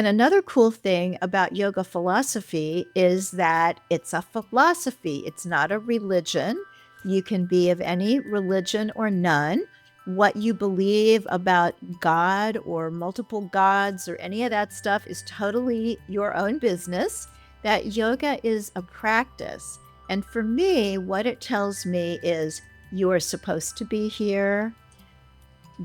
And another cool thing about yoga philosophy is that it's a philosophy. It's not a religion. You can be of any religion or none. What you believe about God or multiple gods or any of that stuff is totally your own business. That yoga is a practice. And for me, what it tells me is you are supposed to be here.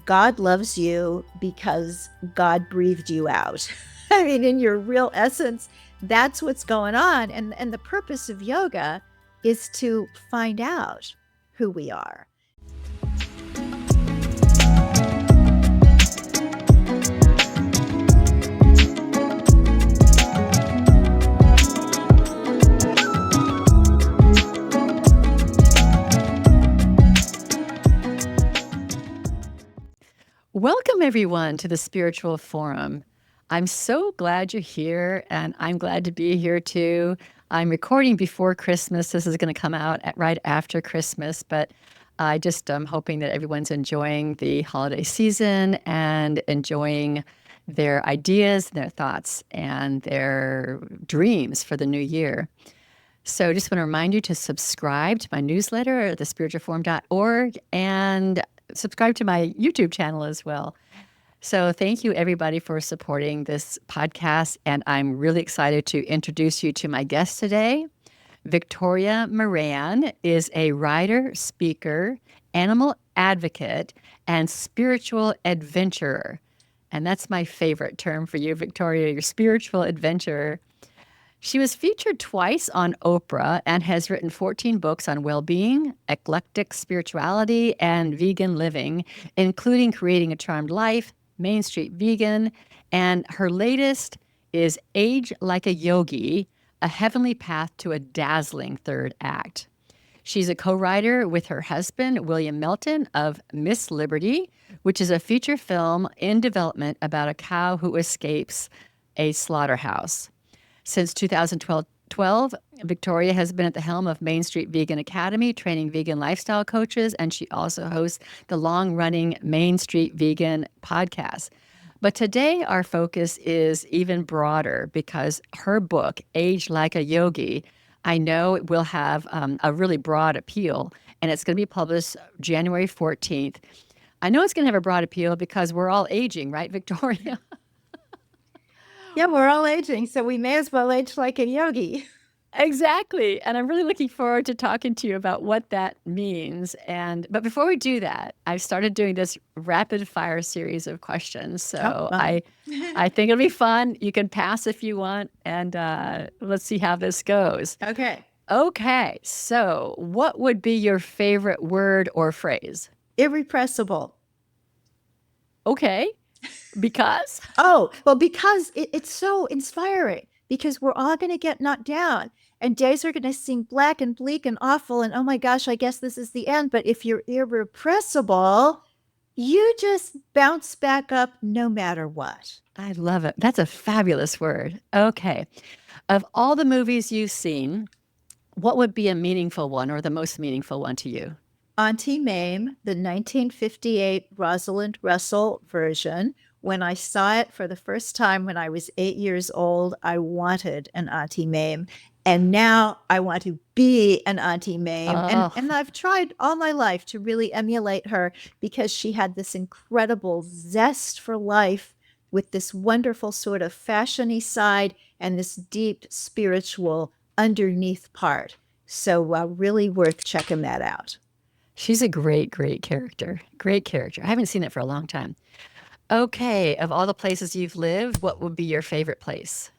God loves you because God breathed you out. I mean, in your real essence, that's what's going on. And the purpose of yoga is to find out who we are. Welcome, everyone, to the Spiritual Forum. I'm so glad you're here, and I'm glad to be here too. I'm recording before Christmas. This is going to come out right after Christmas, but I just am hoping that everyone's enjoying the holiday season and enjoying their ideas, their thoughts, and their dreams for the new year. So just want to remind you to subscribe to my newsletter at thespiritualforum.org and subscribe to my YouTube channel as well. So thank you, everybody, for supporting this podcast. And I'm really excited to introduce you to my guest today. Victoria Moran is a writer, speaker, animal advocate, and spiritual adventurer. And that's my favorite term for you, Victoria, your spiritual adventurer. She was featured twice on Oprah and has written 14 books on well-being, eclectic spirituality, and vegan living, including Creating a Charmed Life, Main Street Vegan, and her latest is Age Like a Yogi, A Heavenly Path to a Dazzling Third Act. She's a co-writer with her husband, William Melton, of Miss Liberty, which is a feature film in development about a cow who escapes a slaughterhouse. Since 2012, Victoria has been at the helm of Main Street Vegan Academy, training vegan lifestyle coaches, and she also hosts the long-running Main Street Vegan podcast. But today, our focus is even broader because her book, Age Like a Yogi, I know it will have a really broad appeal, and it's going to be published January 14th. I know it's going to have a broad appeal because we're all aging, right, Victoria? Yeah, we're all aging, so we may as well age like a yogi. Exactly. And I'm really looking forward to talking to you about what that means. But before we do that, I've started doing this rapid fire series of questions. So I think it'll be fun. You can pass if you want, and let's see how this goes. Okay. So what would be your favorite word or phrase? Irrepressible. Okay. Because? Because it's so inspiring, because we're all going to get knocked down and days are going to seem black and bleak and awful. And oh my gosh, I guess this is the end. But if you're irrepressible, you just bounce back up no matter what. I love it. That's a fabulous word. Okay. Of all the movies you've seen, what would be a meaningful one or the most meaningful one to you? Auntie Mame, the 1958 Rosalind Russell version. When I saw it for the first time when I was 8 years old, I wanted an Auntie Mame. And now I want to be an Auntie Mame. And I've tried all my life to really emulate her because she had this incredible zest for life with this wonderful sort of fashion-y side and this deep spiritual underneath part. So really worth checking that out. She's a great, great character. Great character. I haven't seen it for a long time. Okay, of all the places you've lived, what would be your favorite place?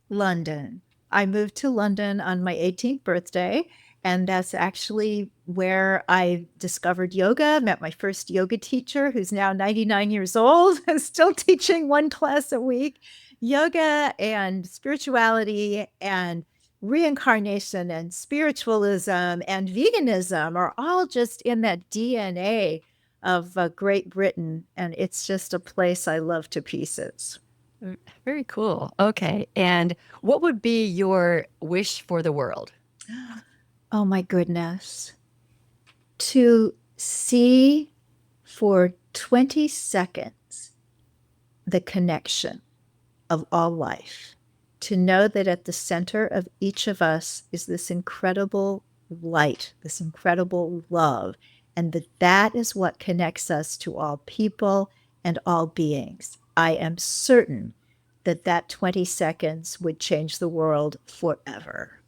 London. I moved to London on my 18th birthday, and that's actually where I discovered yoga, met my first yoga teacher, who's now 99 years old and still teaching one class a week. Yoga and spirituality and reincarnation and spiritualism and veganism are all just in that DNA of Great Britain, and it's just a place I love to pieces. Very cool. Okay. And what would be your wish for the world? Oh my goodness. To see for 20 seconds the connection of all life, to know that at the center of each of us is this incredible light, this incredible love, and that that is what connects us to all people and all beings. I am certain that that 20 seconds would change the world forever.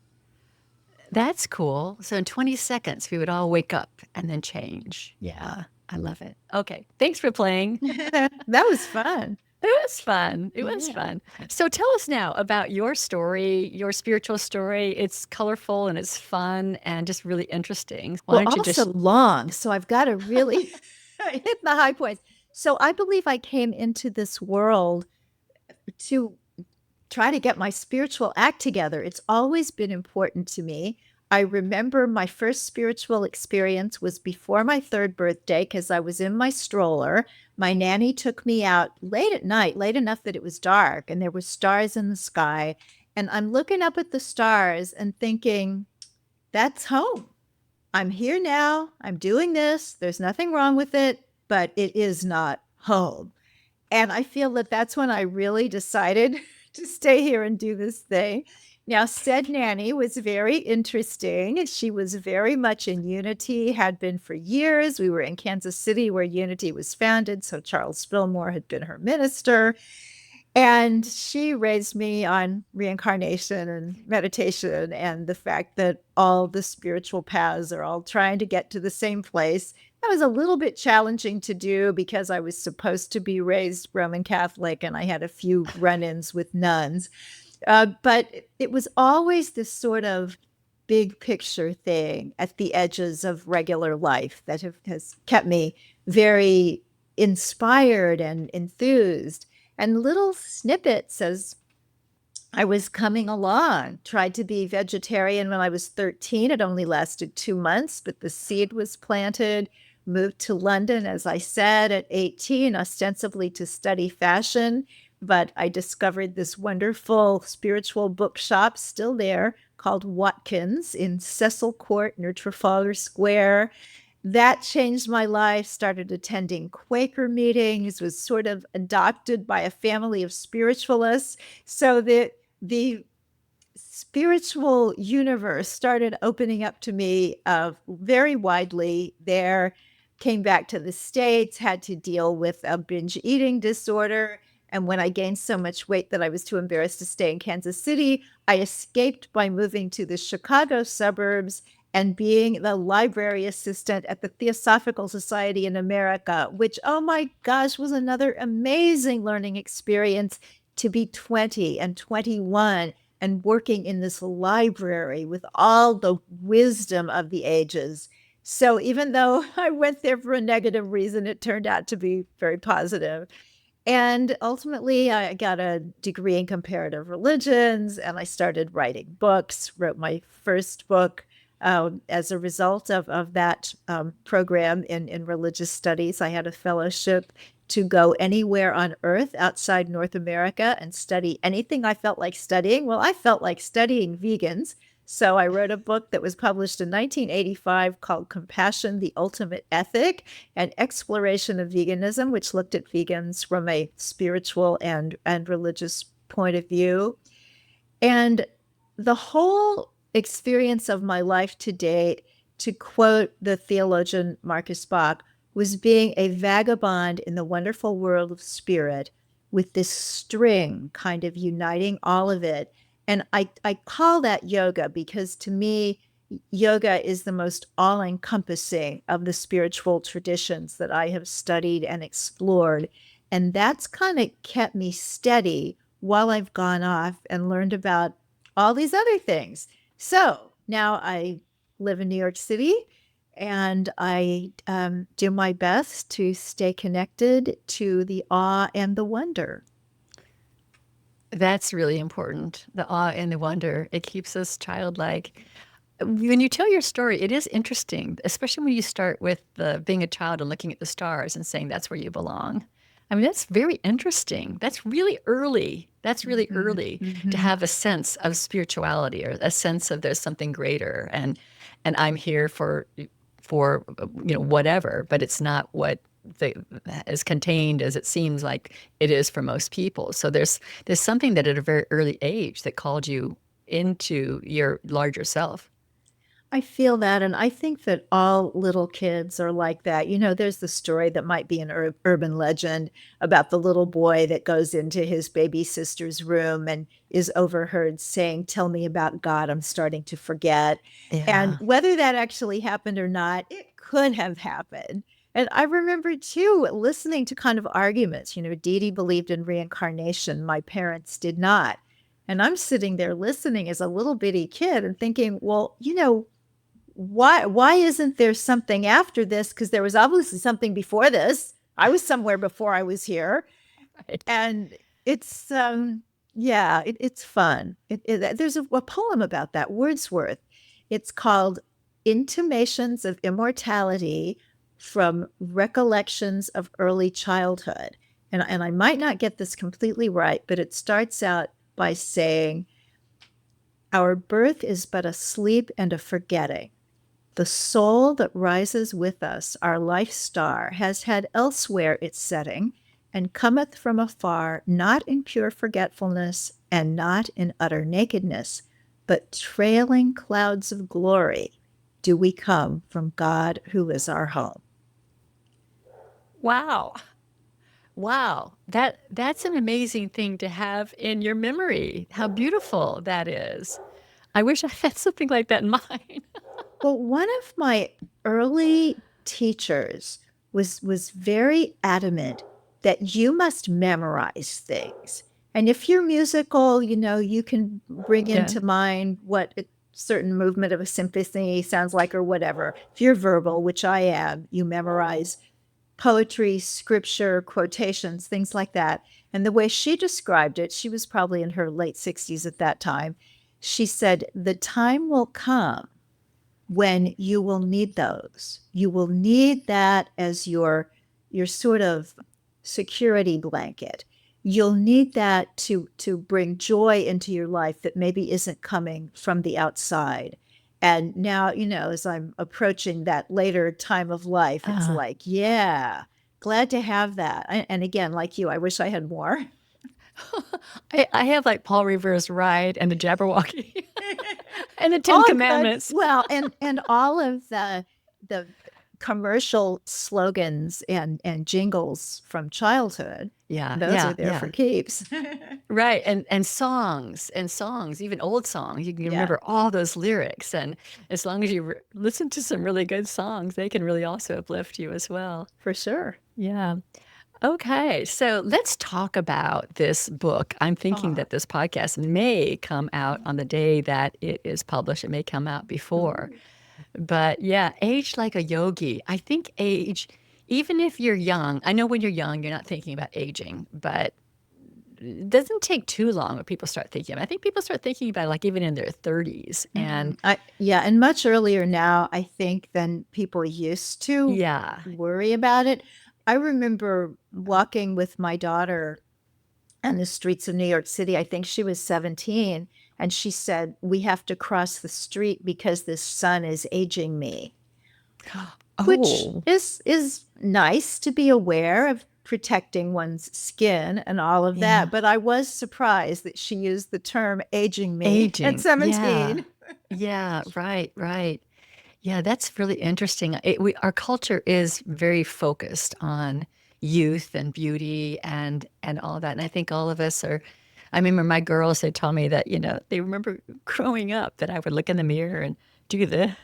That's cool. So in 20 seconds, we would all wake up and then change. Yeah, I love it. Okay, thanks for playing. That was fun. It was fun. It was Yeah. fun. So tell us now about your story, your spiritual story. It's colorful and it's fun and just really interesting. Why Well, don't you also just long. So I've got to really hit the high points. So I believe I came into this world to try to get my spiritual act together. It's always been important to me. I remember my first spiritual experience was before my third birthday because I was in my stroller. My nanny took me out late at night, late enough that it was dark and there were stars in the sky. And I'm looking up at the stars and thinking, that's home. I'm here now. I'm doing this. There's nothing wrong with it, but it is not home. And I feel that that's when I really decided to stay here and do this thing. Now, said nanny was very interesting. She was very much in Unity, had been for years. We were in Kansas City where Unity was founded. So Charles Fillmore had been her minister. And she raised me on reincarnation and meditation and the fact that all the spiritual paths are all trying to get to the same place. That was a little bit challenging to do because I was supposed to be raised Roman Catholic and I had a few run ins with nuns. But it was always this sort of big picture thing at the edges of regular life that has kept me very inspired and enthused. And little snippets as I was coming along, tried to be vegetarian when I was 13. It only lasted 2 months, but the seed was planted. Moved to London, as I said, at 18, ostensibly to study fashion. But I discovered this wonderful spiritual bookshop still there called Watkins in Cecil Court near Trafalgar Square. That changed my life, started attending Quaker meetings, was sort of adopted by a family of spiritualists. So the spiritual universe started opening up to me very widely there. Came back to the States, had to deal with a binge eating disorder. And when I gained so much weight that I was too embarrassed to stay in Kansas City, I escaped by moving to the Chicago suburbs and being the library assistant at the Theosophical Society in America, which, oh my gosh, was another amazing learning experience to be 20 and 21 and working in this library with all the wisdom of the ages. So even though I went there for a negative reason, it turned out to be very positive. And ultimately, I got a degree in comparative religions and I started writing books, wrote my first book as a result of that program in religious studies. I had a fellowship to go anywhere on earth outside North America and study anything I felt like studying. Well, I felt like studying vegans. So I wrote a book that was published in 1985 called Compassion, the Ultimate Ethic, an exploration of veganism, which looked at vegans from a spiritual and religious point of view. And the whole experience of my life to date, to quote the theologian Marcus Bach, was being a vagabond in the wonderful world of spirit with this string kind of uniting all of it. And I call that yoga because to me, yoga is the most all encompassing of the spiritual traditions that I have studied and explored. And that's kind of kept me steady while I've gone off and learned about all these other things. So now I live in New York City and I do my best to stay connected to the awe and the wonder. That's really important. The awe and the wonder. It keeps us childlike. When you tell your story, it is interesting, especially when you start with being a child and looking at the stars and saying that's where you belong. I mean, that's very interesting. That's really early. That's really early to have a sense of spirituality or a sense of there's something greater and I'm here for whatever, but it's not what as contained as it seems like it is for most people. So there's something that at a very early age that called you into your larger self. I feel that, and I think that all little kids are like that. There's the story that might be an urban legend about the little boy that goes into his baby sister's room and is overheard saying, "Tell me about God, I'm starting to forget." And Yeah. whether that actually happened or not, it could have happened. And I remember too listening to kind of arguments. Dee Dee believed in reincarnation, my parents did not. And I'm sitting there listening as a little bitty kid and thinking, well, why isn't there something after this? Because there was obviously something before this. I was somewhere before I was here. Right. And it's yeah, it's fun. There's a poem about that, Wordsworth. It's called Intimations of Immortality from Recollections of Early Childhood. And I might not get this completely right, but it starts out by saying, "Our birth is but a sleep and a forgetting. The soul that rises with us, our life star, has had elsewhere its setting, and cometh from afar, not in pure forgetfulness, and not in utter nakedness, but trailing clouds of glory do we come from God who is our home." Wow. Wow. That's an amazing thing to have in your memory. How beautiful that is. I wish I had something like that in mine. Well, one of my early teachers was very adamant that you must memorize things. And if you're musical, you can bring Yeah. into mind what a certain movement of a symphony sounds like or whatever. If you're verbal, which I am, you memorize poetry, scripture, quotations, things like that. And the way she described it, she was probably in her late 60s at that time. She said, "The time will come when you will need those. You will need that as your sort of security blanket. You'll need that to bring joy into your life that maybe isn't coming from the outside." And now, as I'm approaching that later time of life, it's Uh, like, yeah, glad to have that. And again, like you, I wish I had more. I have like Paul Revere's Ride and the Jabberwocky and the Ten All of the Commandments. well, and all of the commercial slogans and jingles from childhood, Yeah, those are yeah, there yeah. for keeps. Right. And songs, even old songs. You can Yeah, remember all those lyrics. And as long as you listen to some really good songs, they can really also uplift you as well. for sure. Yeah. Okay, so let's talk about this book. I'm thinking Ah. that this podcast may come out on the day that it is published. It may come out before. Ooh. But yeah, age like a yogi. I think age, even if you're young, I know when you're young, you're not thinking about aging, but it doesn't take too long when people start thinking about it. I think people start thinking about it like even in their 30s. And Yeah, and much earlier now, I think, than people used to yeah, worry about it. I remember walking with my daughter on the streets of New York City. I think she was 17, and she said, "We have to cross the street because this sun is aging me," which oh, is nice to be aware of protecting one's skin and all of yeah, that. But I was surprised that she used the term aging me at aging. Yeah, 17. yeah, right, right. Yeah, that's really interesting. Our culture is very focused on youth and beauty and all that. And I think all of us are. I remember my girls. They told me that they remember growing up that I would look in the mirror and do the.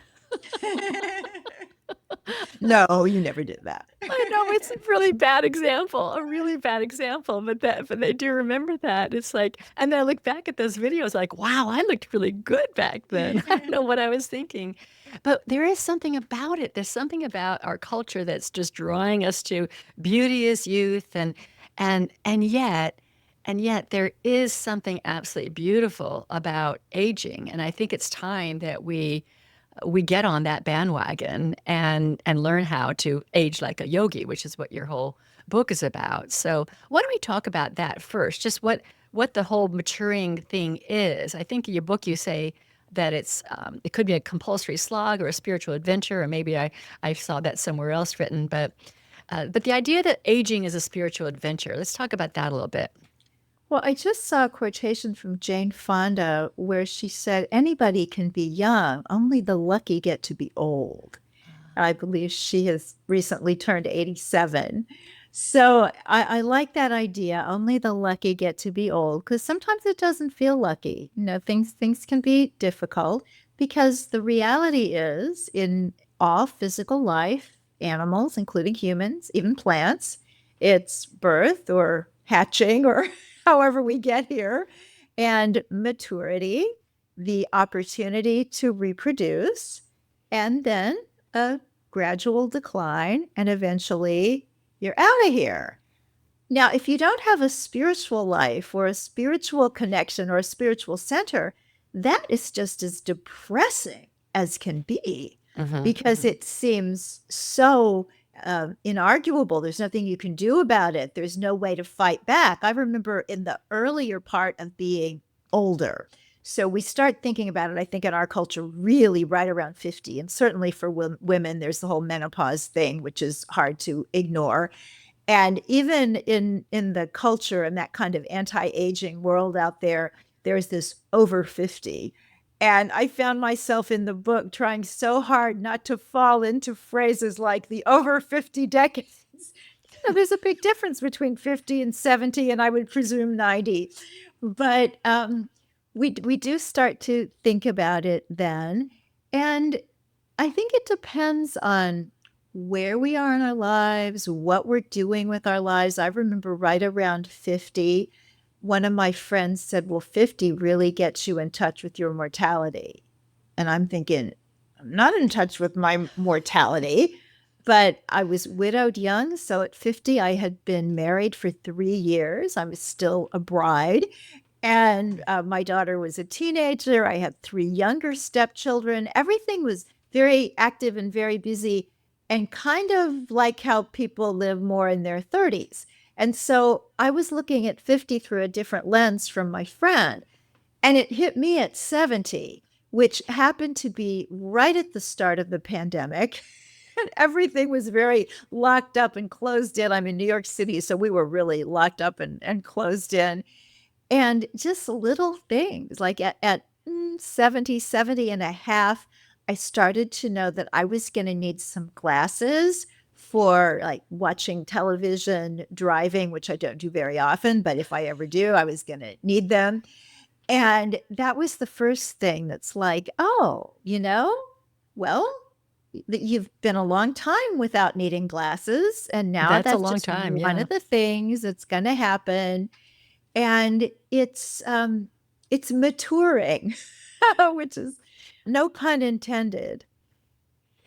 No, you never did that. I know it's a really bad example, a really bad example, but they do remember that. It's like, and then I look back at those videos, like, wow, I looked really good back then. I don't know what I was thinking, but there is something about it. There's something about our culture that's just drawing us to beauty is youth, and yet there is something absolutely beautiful about aging, and I think it's time that we get on that bandwagon and learn how to age like a yogi, which is what your whole book is about. So why don't we talk about that first? Just what the whole maturing thing is. I think in your book you say that it could be a compulsory slog or a spiritual adventure, or maybe I saw that somewhere else written. But But the idea that aging is a spiritual adventure, let's talk about that a little bit. Well, I just saw a quotation from Jane Fonda where she said, anybody can be young, only the lucky get to be old. I believe she has recently turned 87. So I like that idea. Only the lucky get to be old, because sometimes it doesn't feel lucky. Things can be difficult, because the reality is in all physical life, animals, including humans, even plants, it's birth or hatching or however we get here, and maturity, the opportunity to reproduce, and then a gradual decline, and eventually you're out of here. Now, if you don't have a spiritual life or a spiritual connection or a spiritual center, that is just as depressing as can be, because it seems so inarguable. There's nothing you can do about it. There's no way to fight back. I remember in the earlier part of being older, so we start thinking about it, I think, in our culture, really right around 50. And certainly for women, there's the whole menopause thing, which is hard to ignore. And even in the culture and that kind of anti-aging world out there, there's this over 50. And I found myself in the book trying so hard not to fall into phrases like the over 50 decades. There's a big difference between 50 and 70, and I would presume 90. But we do start to think about it then. And I think it depends on where we are in our lives, what we're doing with our lives. I remember right around 50, one of my friends said, well, 50 really gets you in touch with your mortality. And I'm thinking, I'm not in touch with my mortality, but I was widowed young. So at 50, I had been married for 3 years. I was still a bride. And my daughter was a teenager. I had 3 younger stepchildren. Everything was very active and very busy, and kind of like how people live more in their 30s. And so I was looking at 50 through a different lens from my friend. And it hit me at 70, which happened to be right at the start of the pandemic. And everything was very locked up and closed in. I'm in New York City, so we were really locked up and closed in. And just little things like at 70 and a half, I started to know that I was going to need some glasses for like watching television, driving, which I don't do very often, but if I ever do, I was going to need them. And that was the first thing that's like, oh, well, you've been a long time without needing glasses. And now That's a that's long just time, one yeah. of the things that's going to happen. And it's maturing, which is no pun intended.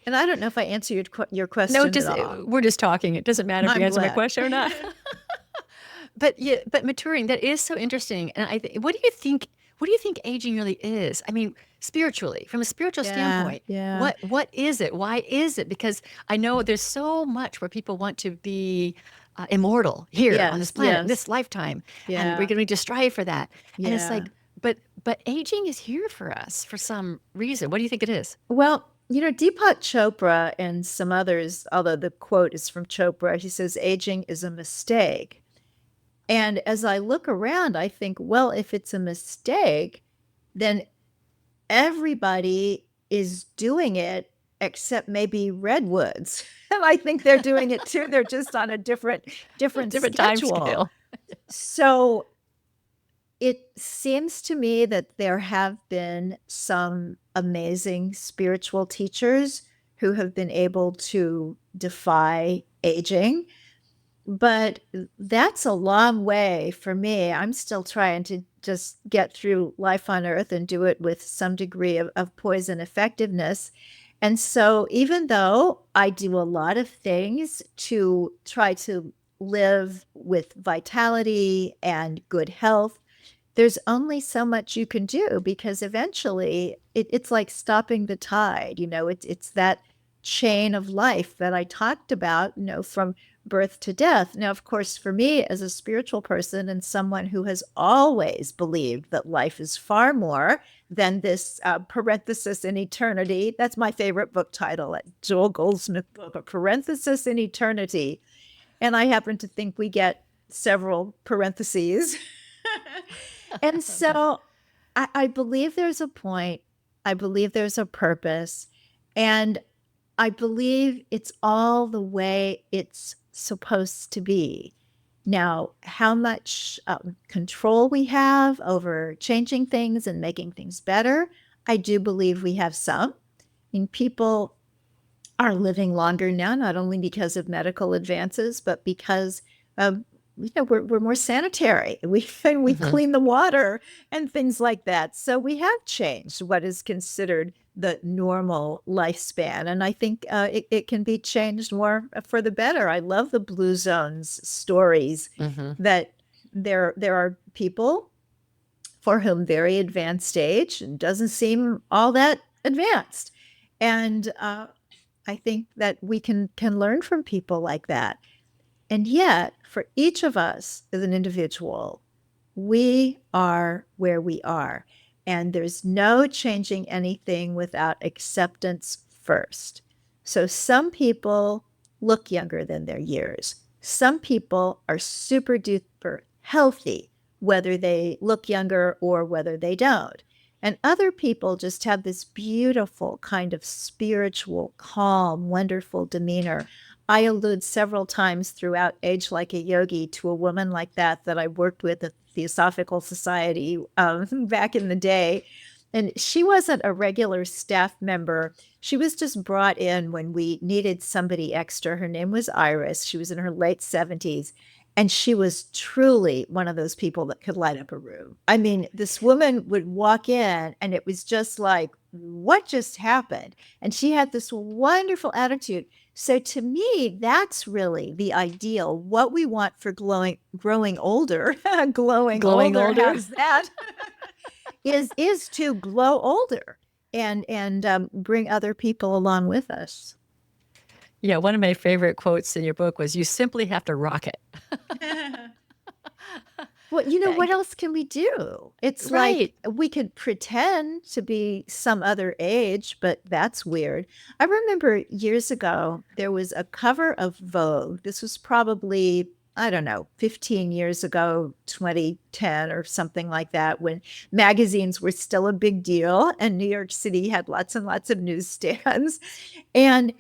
And I don't know if I answered your No, question at all. we're just talking. It doesn't matter if you I'm answer my glad. question or not. But yeah, but maturing, that is so interesting. And what do you think? What do you think aging really is? I mean, spiritually, from a spiritual standpoint, Yeah. what is it? Why is it? Because I know there's so much where people want to be immortal here on this planet in this lifetime, and we're Yeah. going to strive for that. And it's Yeah. like, but aging is here for us for some reason. What do you think it is? Well, Deepak Chopra and some others, although the quote is from Chopra, he says, aging is a mistake. And as I look around, I think, well, if it's a mistake, then everybody is doing it except maybe redwoods. And I think they're doing it too. They're just on a different Time schedule. scale. So it seems to me that there have been some amazing spiritual teachers who have been able to defy aging. But that's a long way for me. I'm still trying to just get through life on earth and do it with some degree of poise and effectiveness. And so even though I do a lot of things to try to live with vitality and good health, there's only so much you can do, because eventually it's like stopping the tide. It's that chain of life that I talked about, from birth to death. Now, of course, for me as a spiritual person and someone who has always believed that life is far more than this parenthesis in eternity. That's my favorite book title, Joel Goldsmith book, A Parenthesis in Eternity. And I happen to think we get several parentheses. And so I believe there's a point. I believe there's a purpose. And I believe it's all the way it's supposed to be. Now, how much control we have over changing things and making things better, I do believe we have some. I mean, people are living longer now, not only because of medical advances, but because we're more sanitary. We clean the water and things like that. So we have changed what is considered the normal lifespan, and I think it can be changed more for the better. I love the Blue Zones stories that there are people for whom very advanced age doesn't seem all that advanced, and I think that we can learn from people like that. And yet, for each of us as an individual, we are where we are. And there's no changing anything without acceptance first. So some people look younger than their years. Some people are super duper healthy, whether they look younger or whether they don't. And other people just have this beautiful kind of spiritual, calm, wonderful demeanor. I allude several times throughout Age Like a Yogi to a woman like that I worked with at the Theosophical Society back in the day. And she wasn't a regular staff member. She was just brought in when we needed somebody extra. Her name was Iris. She was in her late 70s. And she was truly one of those people that could light up a room. I mean, this woman would walk in and it was just like, what just happened? And she had this wonderful attitude. So to me, that's really the ideal. What we want for growing older, glowing older, how's that? is to glow older and bring other people along with us. Yeah, one of my favorite quotes in your book was, "You simply have to rock it." Well, what else can we do? It's right. Like we could pretend to be some other age, but that's weird. I remember years ago, there was a cover of Vogue. This was probably, I don't know, 15 years ago, 2010 or something like that, when magazines were still a big deal and New York City had lots and lots of newsstands. And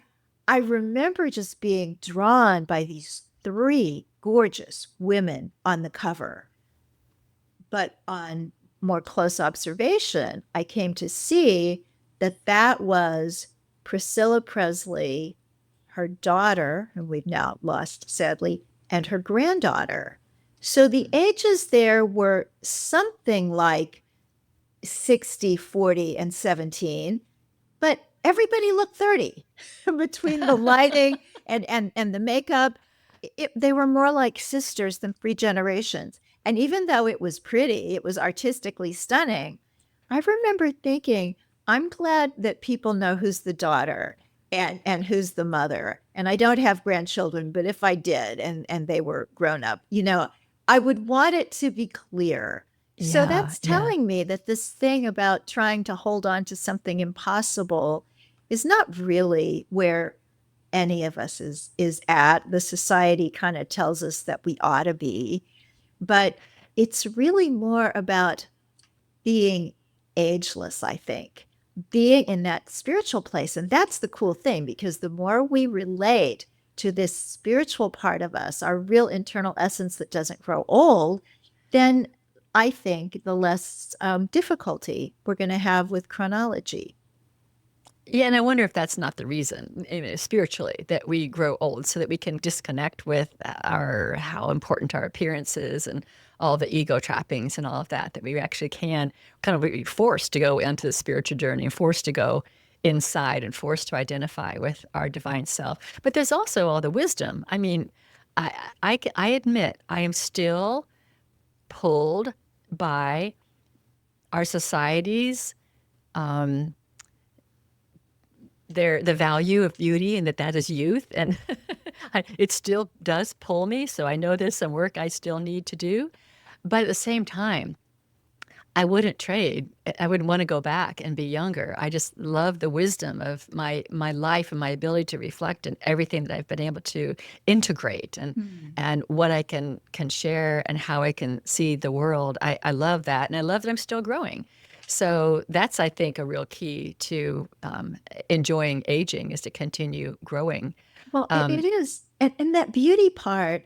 I remember just being drawn by these three gorgeous women on the cover. But on more close observation, I came to see that was Priscilla Presley, her daughter, whom we've now lost sadly, and her granddaughter. So the ages there were something like 60, 40, and 17, but everybody looked 30 between the lighting and the makeup. They were more like sisters than three generations. And even though it was pretty, it was artistically stunning, I remember thinking, I'm glad that people know who's the daughter and who's the mother. And I don't have grandchildren, but if I did and they were grown up, I would want it to be clear. So that's telling me that this thing about trying to hold on to something impossible is not really where any of us is at. The society kind of tells us that we ought to be, but it's really more about being ageless, I think, being in that spiritual place. And that's the cool thing, because the more we relate to this spiritual part of us, our real internal essence that doesn't grow old, then I think the less difficulty we're going to have with chronology. Yeah, and I wonder if that's not the reason, spiritually, that we grow old, so that we can disconnect with how important our appearance is and all the ego trappings and all of that, that we actually can kind of be forced to go into the spiritual journey and forced to go inside and forced to identify with our divine self. But there's also all the wisdom. I mean, I admit I am still pulled by our society's the value of beauty, and that is youth, and it still does pull me. So I know there's some work I still need to do, but at the same time, I wouldn't trade. I wouldn't want to go back and be younger. I just love the wisdom of my life and my ability to reflect and everything that I've been able to integrate and what I can share and how I can see the world. I love that, and I love that I'm still growing. So that's, I think, a real key to enjoying aging is to continue growing. Well, it is. And that beauty part,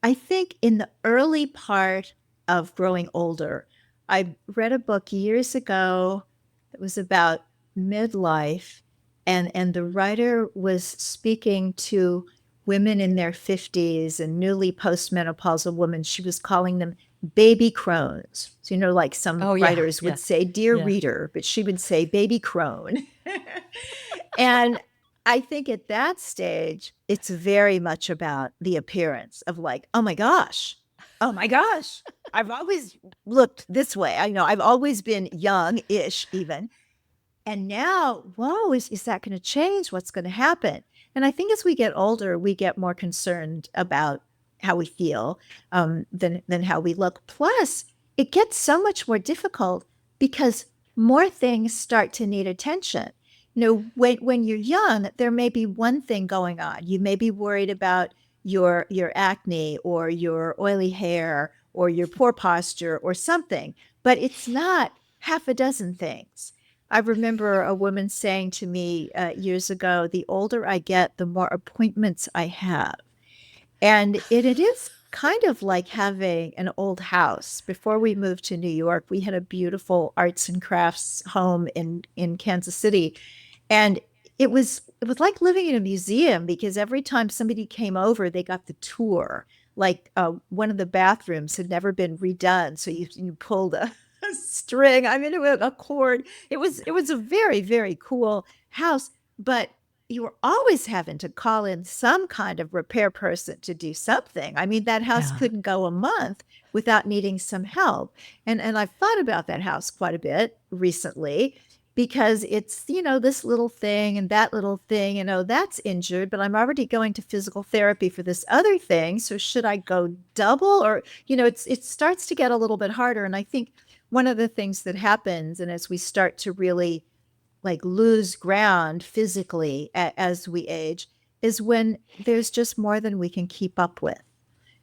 I think in the early part of growing older, I read a book years ago that was about midlife, and the writer was speaking to women in their 50s and newly postmenopausal women. She was calling them baby crones. So, like some Oh yeah, writers yeah, would say, dear yeah, reader, but she would say baby crone. And I think at that stage, it's very much about the appearance of like, oh my gosh, I've always looked this way. I know I've always been young-ish even. And now, whoa, is that going to change? What's going to happen? And I think as we get older, we get more concerned about how we feel than how we look. Plus, it gets so much more difficult because more things start to need attention. When you're young, there may be one thing going on. You may be worried about your acne or your oily hair or your poor posture or something, but it's not half a dozen things. I remember a woman saying to me years ago, the older I get, the more appointments I have. And it is kind of like having an old house. Before we moved to New York, we had a beautiful arts and crafts home in Kansas City. And it was like living in a museum because every time somebody came over, they got the tour. Like one of the bathrooms had never been redone, so you pulled a string. I mean, it was a cord. It was a very very cool house, but you were always having to call in some kind of repair person to do something. I mean, that house yeah. couldn't go a month without needing some help. And I've thought about that house quite a bit recently because it's, this little thing and that little thing, that's injured, but I'm already going to physical therapy for this other thing. So should I go double or, it starts to get a little bit harder. And I think one of the things that happens, and as we start to really like lose ground physically as we age, is when there's just more than we can keep up with.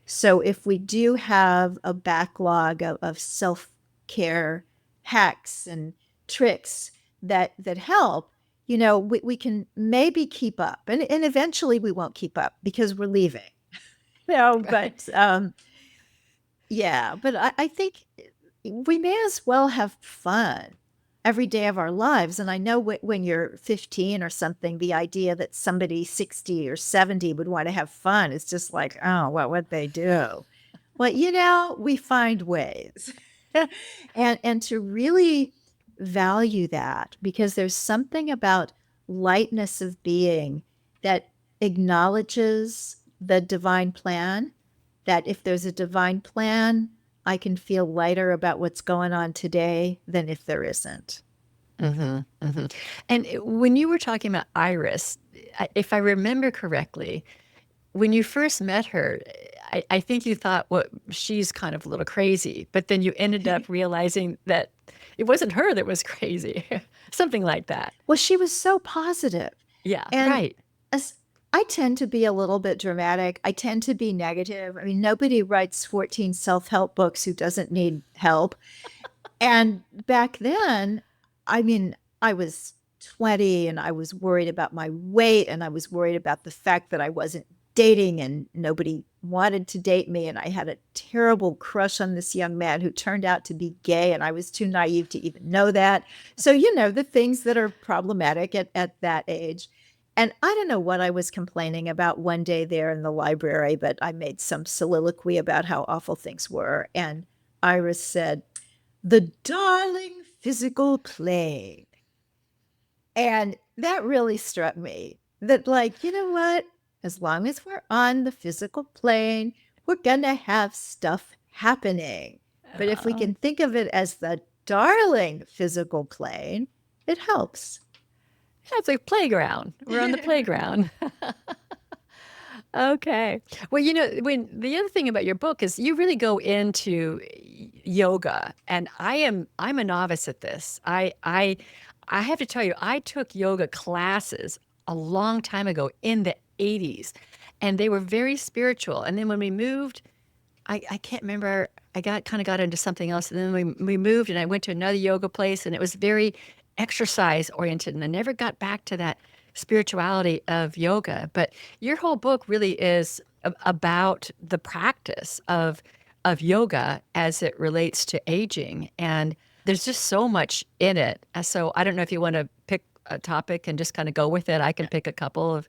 So if we do have a backlog of self-care hacks and tricks that help, we can maybe keep up. And eventually we won't keep up because we're leaving. Right. But yeah, but I think we may as well have fun every day of our lives. And I know when you're 15 or something, the idea that somebody 60 or 70 would want to have fun is just like, oh, what they do? Well, we find ways. And to really value that, because there's something about lightness of being that acknowledges the divine plan, that if there's a divine plan, I can feel lighter about what's going on today than if there isn't. And when you were talking about Iris, if I remember correctly, when you first met her, I think you thought, well, she's kind of a little crazy, but then you ended up realizing that it wasn't her that was crazy, something like that. Well, she was so positive. Yeah, And right. as I tend to be a little bit dramatic. I tend to be negative. I mean, nobody writes 14 self-help books who doesn't need help. And back then, I mean, I was 20 and I was worried about my weight and I was worried about the fact that I wasn't dating and nobody wanted to date me. And I had a terrible crush on this young man who turned out to be gay. And I was too naive to even know that. So, the things that are problematic at that age. And I don't know what I was complaining about one day there in the library, but I made some soliloquy about how awful things were. And Iris said, the darling physical plane. And that really struck me that, like, you know what? As long as we're on the physical plane, we're going to have stuff happening. But if we Uh, can think of it as the darling physical plane, it helps. yeah, it's like playground. We're on the playground. Okay. Well, when the other thing about your book is you really go into yoga, and I'm a novice at this. I have to tell you, I took yoga classes a long time ago in the 80s, and they were very spiritual. And then when we moved, I can't remember, I got into something else, and then we moved, and I went to another yoga place, and it was very exercise oriented, and I never got back to that spirituality of yoga. But your whole book really is about the practice of yoga as it relates to aging, and there's just so much in it. So I don't know if you want to pick a topic and just kind of go with it. I can pick a couple of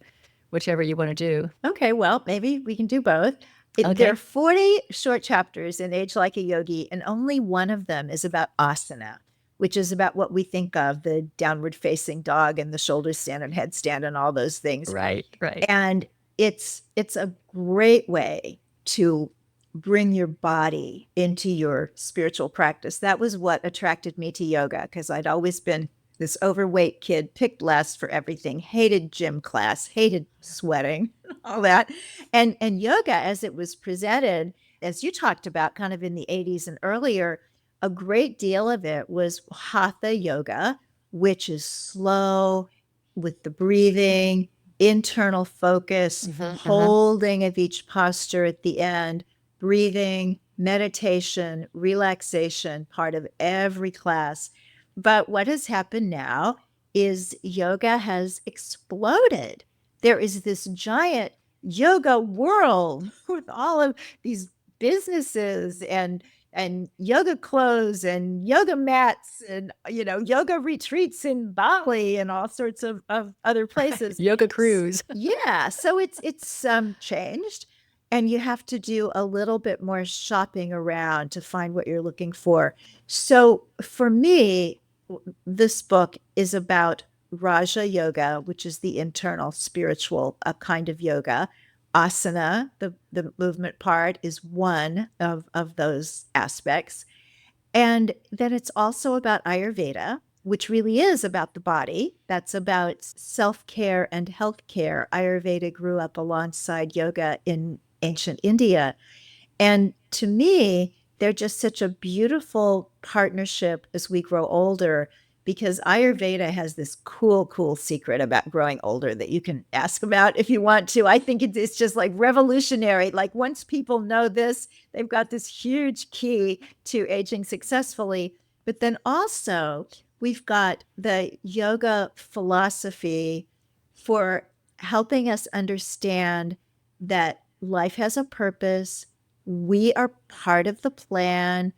whichever you want to do. Okay, well, maybe we can do both. There are Okay. 40 short chapters in Age Like a Yogi, and only one of them is about asana, which is about what we think of the downward facing dog and the shoulder stand and headstand and all those things. Right, right. And it's a great way to bring your body into your spiritual practice. That was what attracted me to yoga, because I'd always been this overweight kid, picked last for everything, hated gym class, hated sweating, all that. And yoga, as it was presented, as you talked about kind of in the 80s and earlier, a great deal of it was hatha yoga, which is slow with the breathing, internal focus, holding of each posture at the end, breathing, meditation, relaxation, part of every class. But what has happened now is yoga has exploded. There is this giant yoga world with all of these businesses and yoga clothes and yoga mats and yoga retreats in Bali and all sorts of other places. Yoga cruise. Yeah, so it's changed, and you have to do a little bit more shopping around to find what you're looking for. So for me, this book is about Raja Yoga, which is the internal spiritual kind of yoga. Asana, the movement part, is one of those aspects. And then it's also about Ayurveda, which really is about the body. That's about self care and health care. Ayurveda grew up alongside yoga in ancient India. And to me, they're just such a beautiful partnership as we grow older, because Ayurveda has this cool secret about growing older that you can ask about if you want to. I think it's just like revolutionary. Like once people know this, they've got this huge key to aging successfully. But then also, we've got the yoga philosophy for helping us understand that life has a purpose. We are part of the plan.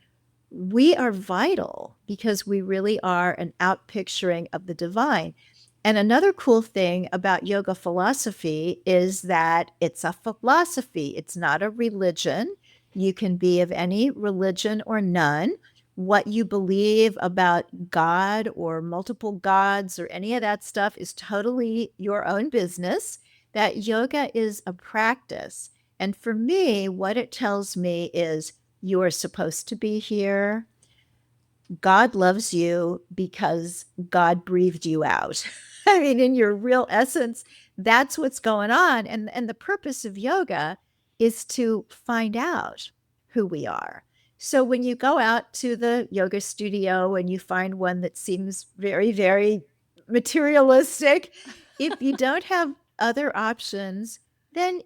We are vital because we really are an outpicturing of the divine. And another cool thing about yoga philosophy is that it's a philosophy. It's not a religion. You can be of any religion or none. What you believe about God or multiple gods or any of that stuff is totally your own business. That yoga is a practice. And for me, what it tells me is you are supposed to be here. God loves you because God breathed you out. I mean, in your real essence, that's what's going on. And the purpose of yoga is to find out who we are. So when you go out to the yoga studio and you find one that seems very, very materialistic, if you don't have other options, then,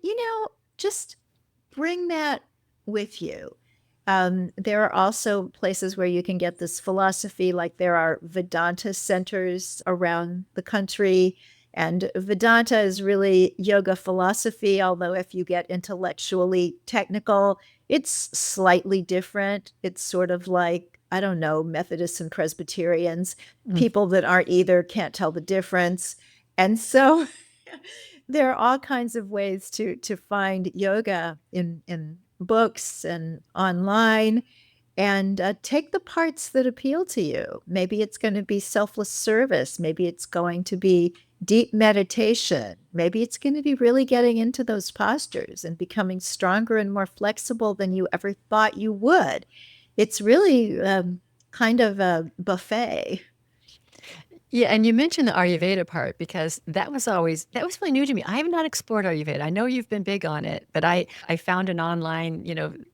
just bring that with you. There are also places where you can get this philosophy, like there are Vedanta centers around the country. And Vedanta is really yoga philosophy, although if you get intellectually technical, it's slightly different. It's sort of like, I don't know, Methodists and Presbyterians, people that aren't either can't tell the difference. And so there are all kinds of ways to find yoga in books and online, and take the parts that appeal to you. Maybe it's going to be selfless service. Maybe it's going to be deep meditation. Maybe it's going to be really getting into those postures and becoming stronger and more flexible than you ever thought you would. It's really kind of a buffet. Yeah, and you mentioned the Ayurveda part because that was really new to me. I have not explored Ayurveda. I know you've been big on it, but I found an online,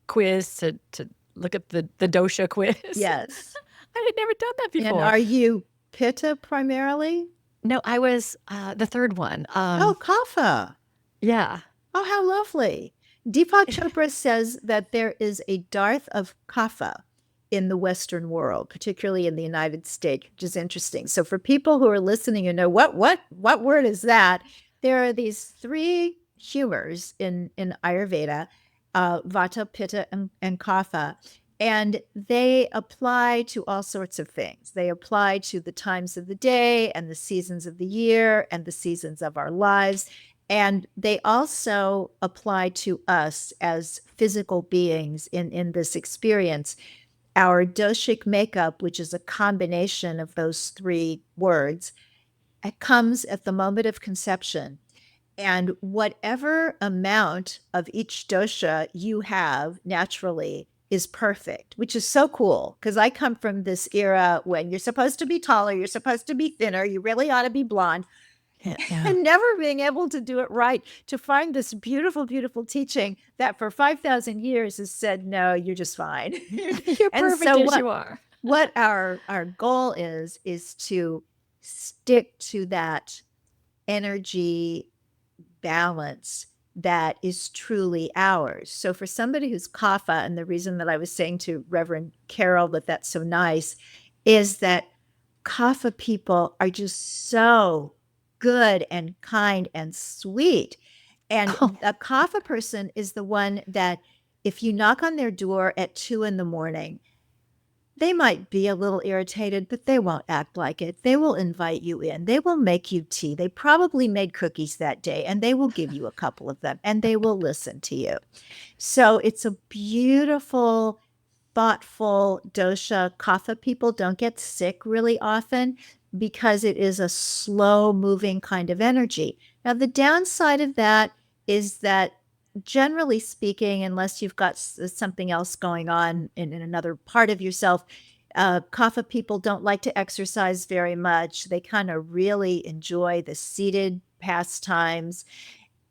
quiz to look up the dosha quiz. Yes. I had never done that And before. are you Pitta primarily? No, I was the third one. Oh, Kapha. Yeah. Oh, how lovely. Deepak Chopra says that there is a dearth of kapha in the Western world, particularly in the United States, which is interesting. So for people who are listening, what word is that? There are these three humors in Ayurveda, Vata, Pitta, and Kapha, and they apply to all sorts of things. They apply to the times of the day and the seasons of the year and the seasons of our lives. And they also apply to us as physical beings in this experience. Our doshic makeup, which is a combination of those three words, it comes at the moment of conception. And whatever amount of each dosha you have naturally is perfect, which is so cool because I come from this era when you're supposed to be taller, you're supposed to be thinner, you really ought to be blonde. Yeah. And never being able to do it right, to find this beautiful, beautiful teaching that for 5,000 years has said, no, you're just fine. You're And perfect so as you are. what our goal is to stick to that energy balance that is truly ours. So for somebody who's kapha, and the reason that I was saying to Reverend Carol that that's so nice is that kapha people are just so good and kind and sweet. And Oh, a kapha person is the one that if you knock on their door at 2 in the morning, they might be a little irritated, but they won't act like it. They will invite you in. They will make you tea. They probably made cookies that day, and they will give you a couple of them, and they will listen to you. So it's a beautiful, thoughtful dosha. Kapha people don't get sick really often because it is a slow moving kind of energy. Now, the downside of that is that generally speaking, unless you've got something else going on in another part of yourself, kapha people don't like to exercise very much. They kind of really enjoy the seated pastimes.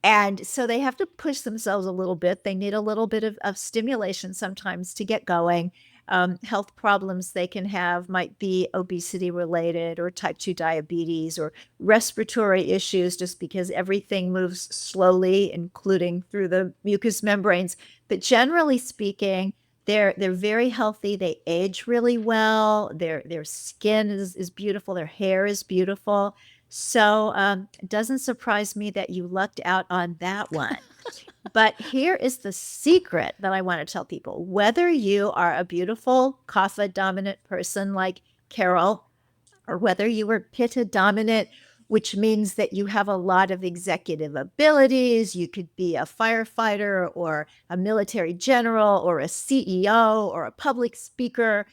And so they have to push themselves a little bit. They need a little bit of stimulation sometimes to get going. Health problems they can have might be obesity related or type 2 diabetes or respiratory issues, just because everything moves slowly, including through the mucous membranes. But generally speaking, they're very healthy. They age really well. Their skin is beautiful. Their hair is beautiful. So it doesn't surprise me that you lucked out on that one. But here is the secret that I want to tell people. Whether you are a beautiful kapha dominant person like Carol, or whether you are pitta dominant, which means that you have a lot of executive abilities. You could be a firefighter or a military general or a CEO or a public speaker,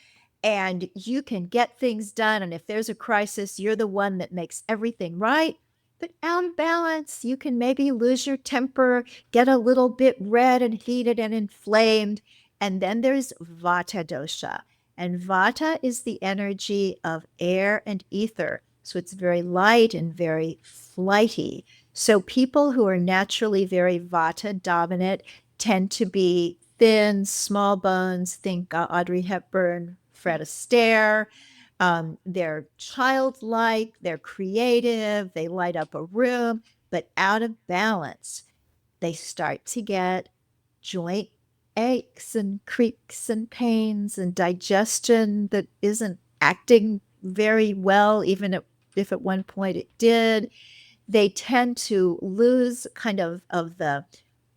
and you can get things done. And if there's a crisis, you're the one that makes everything right. But out of balance, you can maybe lose your temper, get a little bit red and heated and inflamed. And then there's vata dosha. And vata is the energy of air and ether. So it's very light and very flighty. So people who are naturally very vata dominant tend to be thin, small bones. Think Audrey Hepburn, Fred Astaire. They're childlike, they're creative, they light up a room, but out of balance, they start to get joint aches and creaks and pains and digestion that isn't acting very well, even if at one point it did. They tend to lose kind of the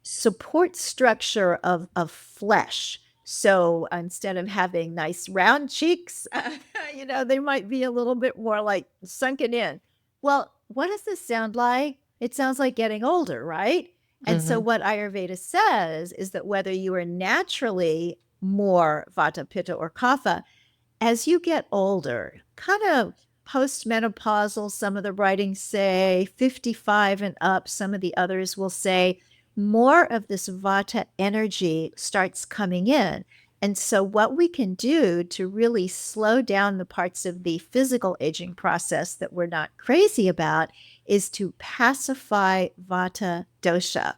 support structure of flesh. So instead of having nice round cheeks, they might be a little bit more like sunken in. Well, what does this sound like? It sounds like getting older, right? And so what Ayurveda says is that whether you are naturally more vata, pitta, or kapha, as you get older, kind of postmenopausal, some of the writings say 55 and up, some of the others will say more of this vata energy starts coming in. And so, what we can do to really slow down the parts of the physical aging process that we're not crazy about is to pacify vata dosha.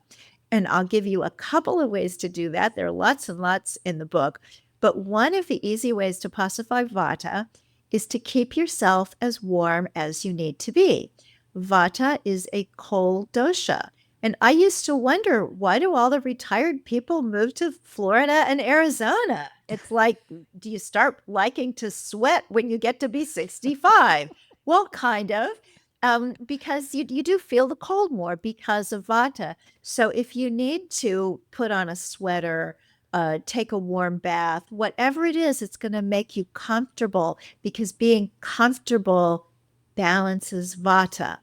And I'll give you a couple of ways to do that. There are lots and lots in the book. But one of the easy ways to pacify vata is to keep yourself as warm as you need to be. Vata is a cold dosha. And I used to wonder, why do all the retired people move to Florida and Arizona? It's like, do you start liking to sweat when you get to be 65? Well, kind of, because you do feel the cold more because of vata. So if you need to put on a sweater, take a warm bath, whatever it is, it's going to make you comfortable, because being comfortable balances vata.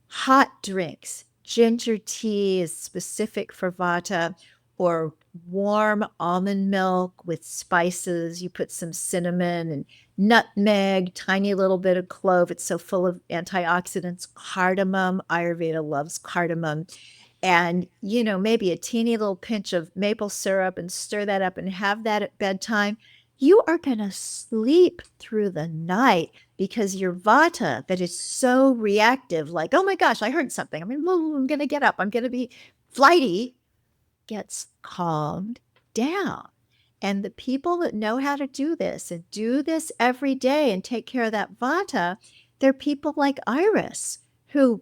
Hot drinks, ginger tea is specific for vata, or warm almond milk with spices. You put some cinnamon and nutmeg, tiny little bit of clove. It's so full of antioxidants. Cardamom, Ayurveda loves cardamom. And, maybe a teeny little pinch of maple syrup, and stir that up and have that at bedtime. You are going to sleep through the night, because your vata, that is so reactive, like, oh my gosh, I heard something, I'm going to get up, I'm going to be flighty, gets calmed down. And the people that know how to do this and do this every day and take care of that vata, they're people like Iris, who,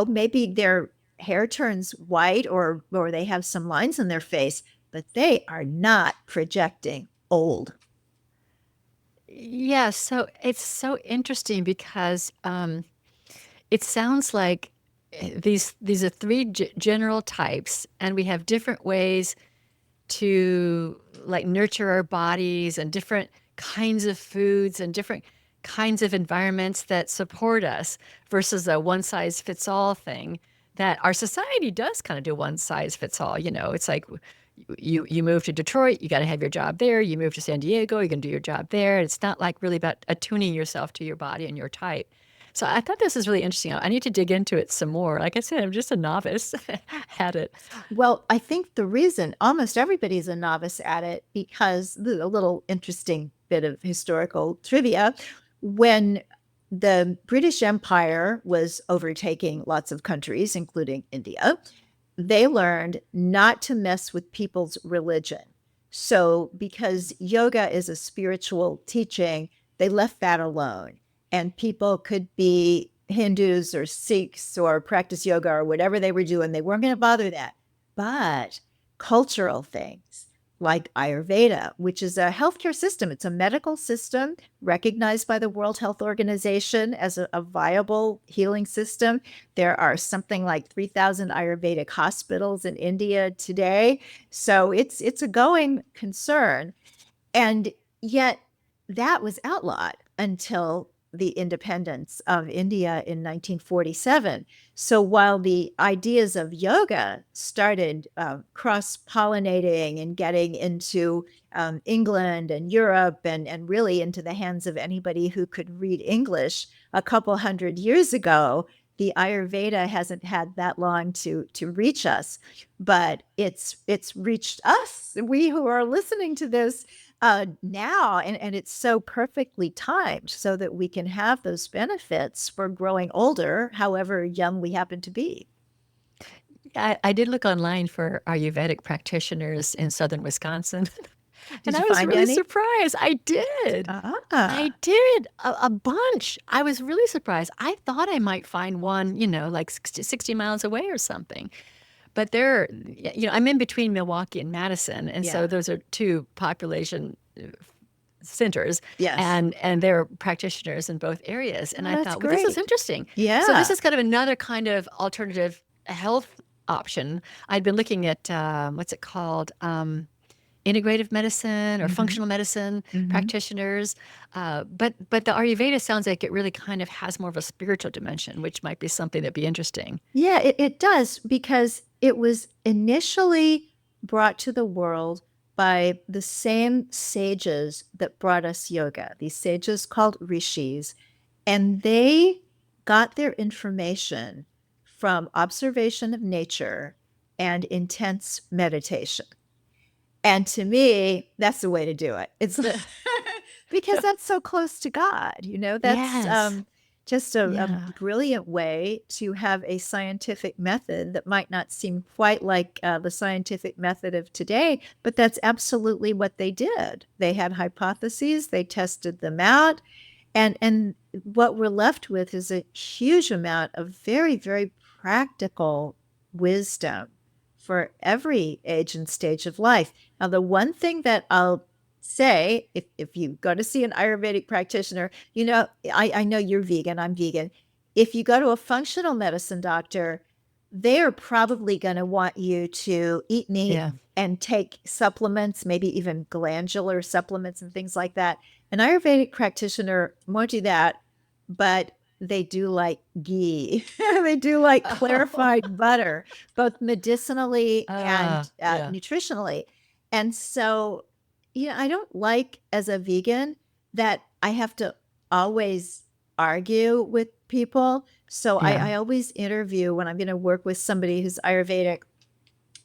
maybe their hair turns white, or they have some lines in their face, but they are not projecting old. Yeah, so it's so interesting because it sounds like these are three general types, and we have different ways to like nurture our bodies, and different kinds of foods and different kinds of environments that support us, versus a one size fits all thing that our society does kind of do. One size fits all. It's like you move to Detroit, you got to have your job there. You move to San Diego, you can do your job there. It's not like really about attuning yourself to your body and your type. So I thought this is really interesting. I need to dig into it some more. Like I said, I'm just a novice at it. Well, I think the reason almost everybody's a novice at it, because a little interesting bit of historical trivia, when the British Empire was overtaking lots of countries, including India, they learned not to mess with people's religion. So, because yoga is a spiritual teaching, they left that alone. And people could be Hindus or Sikhs or practice yoga or whatever they were doing, they weren't going to bother that. But cultural things like Ayurveda, which is a healthcare system, it's a medical system recognized by the World Health Organization as a viable healing system. There are something like 3,000 Ayurvedic hospitals in India today. So it's a going concern. And yet that was outlawed until the independence of India in 1947. So while the ideas of yoga started cross-pollinating and getting into England and Europe, and really into the hands of anybody who could read English a couple hundred years ago, the Ayurveda hasn't had that long to reach us, but it's reached us, we who are listening to this now, and it's so perfectly timed so that we can have those benefits for growing older, however young we happen to be. I did look online for Ayurvedic practitioners in southern Wisconsin, and Did I you was find really any? surprised. I did. Ah, I did a bunch. I was really surprised. I thought I might find one, like 60 miles away or something. But I'm in between Milwaukee and Madison, and so yeah. those are two population centers, Yes. and there are practitioners in both areas. And Oh, I that's thought, well, this is great. interesting. So this Yeah. is kind of another kind of alternative health option. I'd been looking at what's it called? Integrative medicine or Hmm. functional medicine Hmm. practitioners, but the Ayurveda sounds like it really kind of has more of a spiritual dimension, which might be something that'd be interesting. Yeah, it does, because it was initially brought to the world by the same sages that brought us yoga, these sages called rishis, and they got their information from observation of nature and intense meditation. And to me, that's the way to do it. It's because that's so close to God, that's Yes. just a Yeah. brilliant way to have a scientific method that might not seem quite like the scientific method of today, but that's absolutely what they did. They had hypotheses, they tested them out, and what we're left with is a huge amount of very, very practical wisdom for every age and stage of life. Now, the one thing that I'll say, if you go to see an Ayurvedic practitioner, I know you're vegan, I'm vegan. If you go to a functional medicine doctor, they're probably going to want you to eat meat Yeah. and take supplements, maybe even glandular supplements and things like that. An Ayurvedic practitioner won't do that, but they do like ghee. They do like Oh, clarified butter, both medicinally and yeah. nutritionally. And so, I don't like as a vegan that I have to always argue with people. So Yeah. I always interview when I'm going to work with somebody who's Ayurvedic,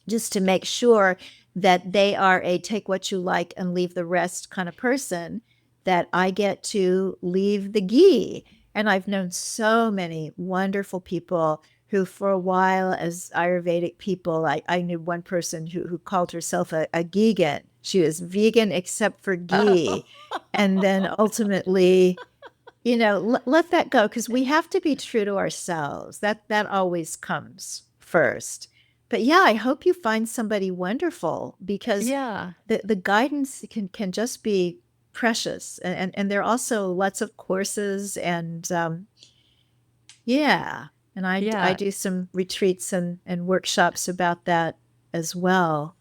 just to make sure that they are a take what you like and leave the rest kind of person, that I get to leave the ghee. And I've known so many wonderful people who, for a while, as Ayurvedic people, I knew one person who called herself a geegan. She was vegan except for ghee. Oh. And then ultimately, let that go, because we have to be true to ourselves. That always comes first. But yeah, I hope you find somebody wonderful, because Yeah. the guidance can just be precious, and there are also lots of courses, and yeah, and I Yeah. do some retreats and workshops about that as well.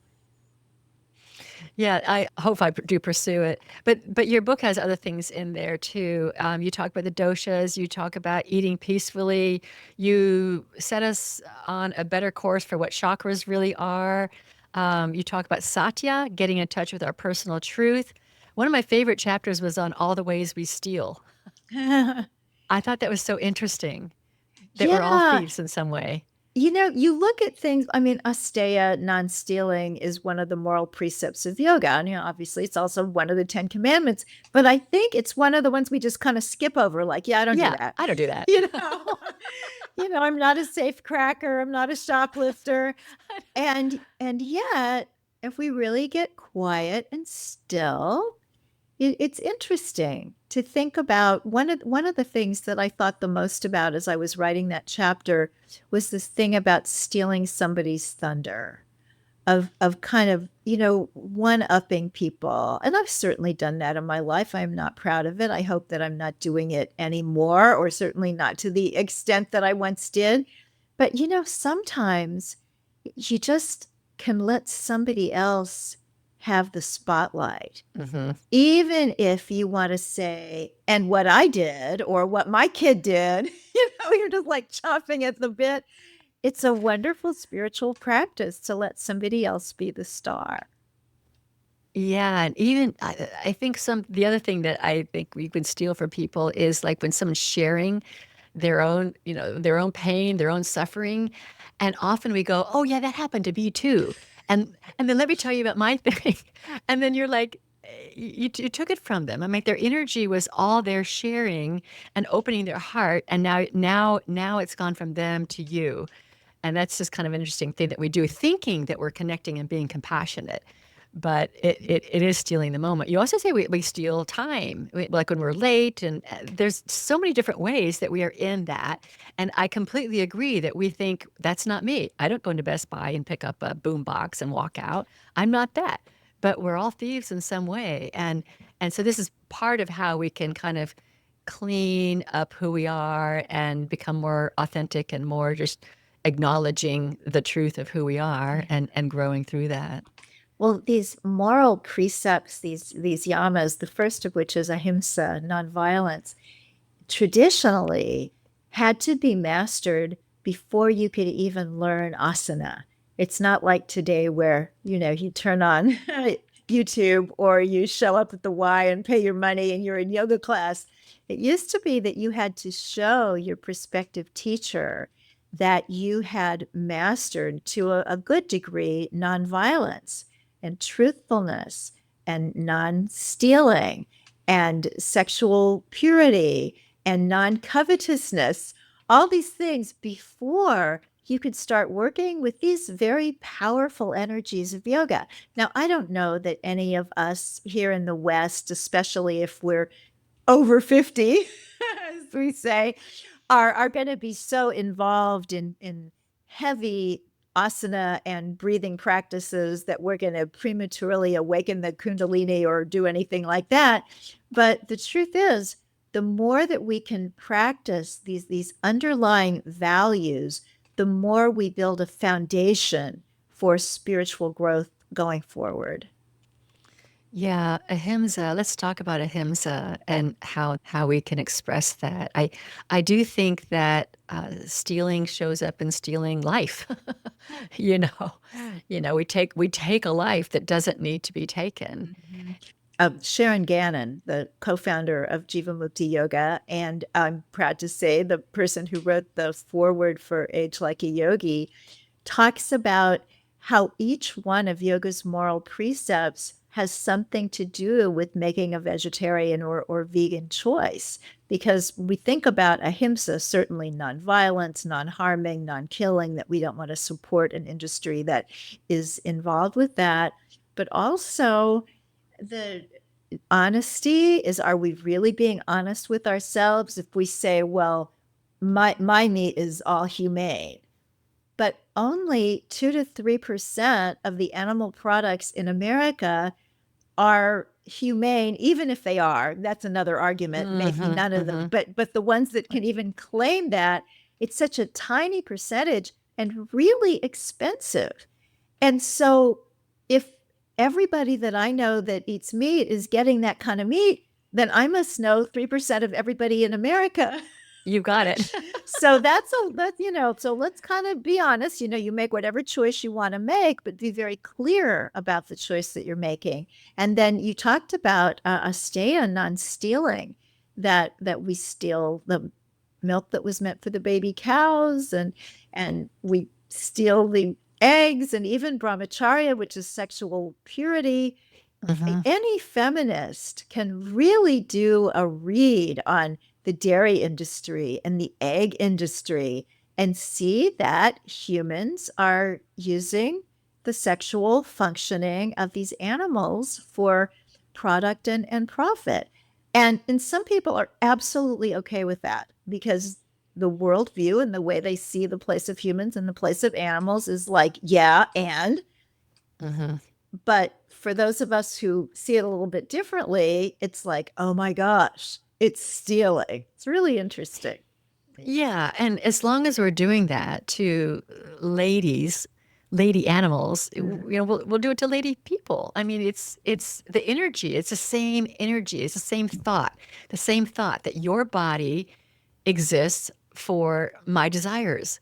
Yeah, I hope I do pursue it. But your book has other things in there too. You talk about the doshas, you talk about eating peacefully, you set us on a better course for what chakras really are. You talk about satya, getting in touch with our personal truth. One of my favorite chapters was on all the ways we steal. I thought that was so interesting that we're all Yeah, thieves in some way. you look at things, I mean, asteya, non-stealing, is one of the moral precepts of yoga. And, obviously it's also one of the 10 commandments, but I think it's one of the ones we just kind of skip over. Like, yeah, I don't do Yeah, that. I don't do that. You know, I'm not a safe cracker. I'm not a shoplifter. And yet, if we really get quiet and still, it's interesting to think about. One of the things that I thought the most about as I was writing that chapter was this thing about stealing somebody's thunder, of kind of, one upping people. And I've certainly done that in my life. I'm not proud of it. I hope that I'm not doing it anymore, or certainly not to the extent that I once did. But sometimes you just can let somebody else have the spotlight, Hmm. even if you want to say, and what I did or what my kid did. You're just like chomping at the bit. It's a wonderful spiritual practice to let somebody else be the star. Yeah, and even I think the other thing that I think we can steal from people is like when someone's sharing their own pain, their own suffering, and often we go, "Oh yeah, that happened to me too," and then let me tell you about my thing, and then you're like, you took it from them. I mean, their energy was all their sharing and opening their heart, and now it's gone from them to you, and that's just kind of an interesting thing that we do, thinking that we're connecting and being compassionate. But it is stealing the moment. You also say we steal time, like when we're late, and there's so many different ways that we are in that. And I completely agree that we think that's not me. I don't go into Best Buy and pick up a boom box and walk out. I'm not that. But we're all thieves in some way, and so this is part of how we can kind of clean up who we are and become more authentic and more just acknowledging the truth of who we are and growing through that. Well, these moral precepts, these yamas, the first of which is ahimsa, nonviolence, traditionally had to be mastered before you could even learn asana. It's not like today where, you turn on YouTube, or you show up at the Y and pay your money and you're in yoga class. It used to be that you had to show your prospective teacher that you had mastered to a good degree nonviolence. and truthfulness and non-stealing and sexual purity and non-covetousness, all these things before you could start working with these very powerful energies of yoga. Now, I don't know that any of us here in the West, especially if we're over 50, as we say, are going to be so involved in heavy asana and breathing practices that we're going to prematurely awaken the kundalini or do anything like that. But the truth is, the more that we can practice these underlying values, the more we build a foundation for spiritual growth going forward. Yeah, ahimsa. Let's talk about ahimsa and how we can express that. I do think that stealing shows up in stealing life. you know, we take a life that doesn't need to be taken. Sharon Gannon, the co-founder of Jivamukti Yoga, and I'm proud to say the person who wrote the foreword for Age Like a Yogi, talks about how each one of yoga's moral precepts has something to do with making a vegetarian or vegan choice. Because we think about ahimsa, certainly nonviolence, non-harming, non-killing, that we don't want to support an industry that is involved with that. But also the honesty is, are we really being honest with ourselves if we say, well, my meat is all humane, but only 2 to 3% of the animal products in America are humane, even if they are. That's another argument. Maybe none of them, but the ones that can even claim that, it's such a tiny percentage and really expensive. And so if everybody that I know that eats meat is getting that kind of meat, then I must know 3% of everybody in America. You got it. So so let's kind of be honest. You make whatever choice you want to make, but be very clear about the choice that you're making. And then you talked about asteya, non-stealing, that we steal the milk that was meant for the baby cows, and we steal the eggs, and even brahmacharya, which is sexual purity. Any feminist can really do a read on the dairy industry and the egg industry and see that humans are using the sexual functioning of these animals for product and profit. And some people are absolutely okay with that, because the worldview and the way they see the place of humans and the place of animals is like, yeah, and but for those of us who see it a little bit differently, it's like, oh my gosh, it's stealing. It's really interesting. Yeah, and as long as we're doing that to lady animals, we'll do it to lady people. I mean, it's the energy. It's the same energy. It's the same thought that your body exists for my desires,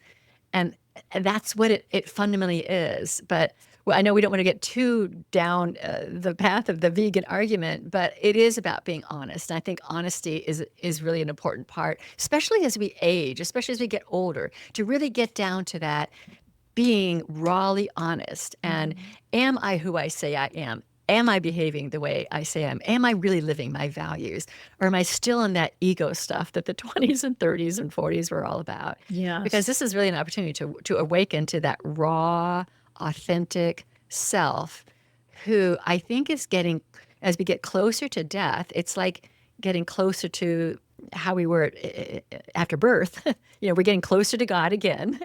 and that's what it fundamentally is. But well, I know we don't want to get too down the path of the vegan argument, but it is about being honest. And I think honesty is really an important part, especially as we age, especially as we get older, to really get down to that being rawly honest. And am I who I say I am? Am I behaving the way I say I am? Am I really living my values? Or am I still in that ego stuff that the 20s and 30s and 40s were all about? Yes. Because this is really an opportunity to awaken to that raw, authentic self who I think is getting, as we get closer to death, it's like getting closer to how we were after birth. We're getting closer to God again.